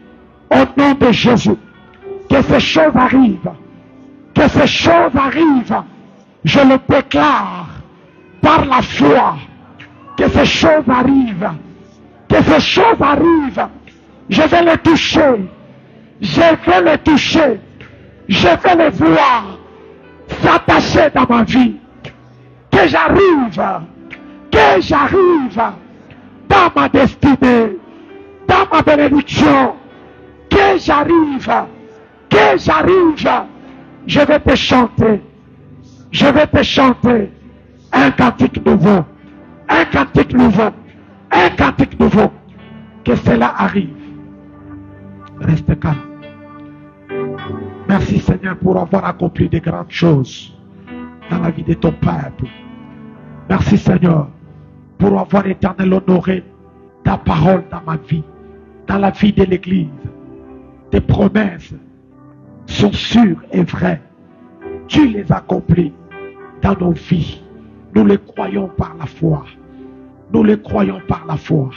Au nom de Jésus. Que ces choses arrivent. Que ces choses arrivent. Je le déclare par la foi. Que ces choses arrivent. Que ces choses arrivent. Je vais les toucher. Je vais les toucher. Je vais les voir s'attacher dans ma vie. Que j'arrive dans ma destinée, dans ma bénédiction. Que j'arrive. Je vais te chanter. Je vais te chanter un cantique nouveau. Un cantique nouveau. Un cantique nouveau. Que cela arrive. Reste calme. Merci Seigneur pour avoir accompli de grandes choses dans la vie de ton peuple. Merci Seigneur pour avoir éternel honoré ta parole dans ma vie, dans la vie de l'Église. Tes promesses sont sûres et vraies. Tu les accomplis dans nos vies. Nous les croyons par la foi. Nous les croyons par la foi.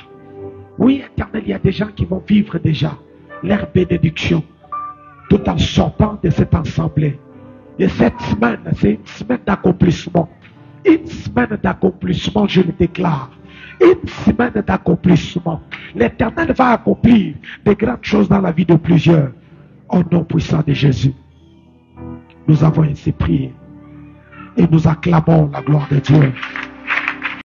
Oui, éternel, il y a des gens qui vont vivre déjà leur bénédiction tout en sortant de cette assemblée. Et cette semaine, c'est une semaine d'accomplissement. Une semaine d'accomplissement, je le déclare. Une semaine d'accomplissement. L'Éternel va accomplir de grandes choses dans la vie de plusieurs. Au nom puissant de Jésus. Nous avons ainsi prié. Et nous acclamons la gloire de Dieu.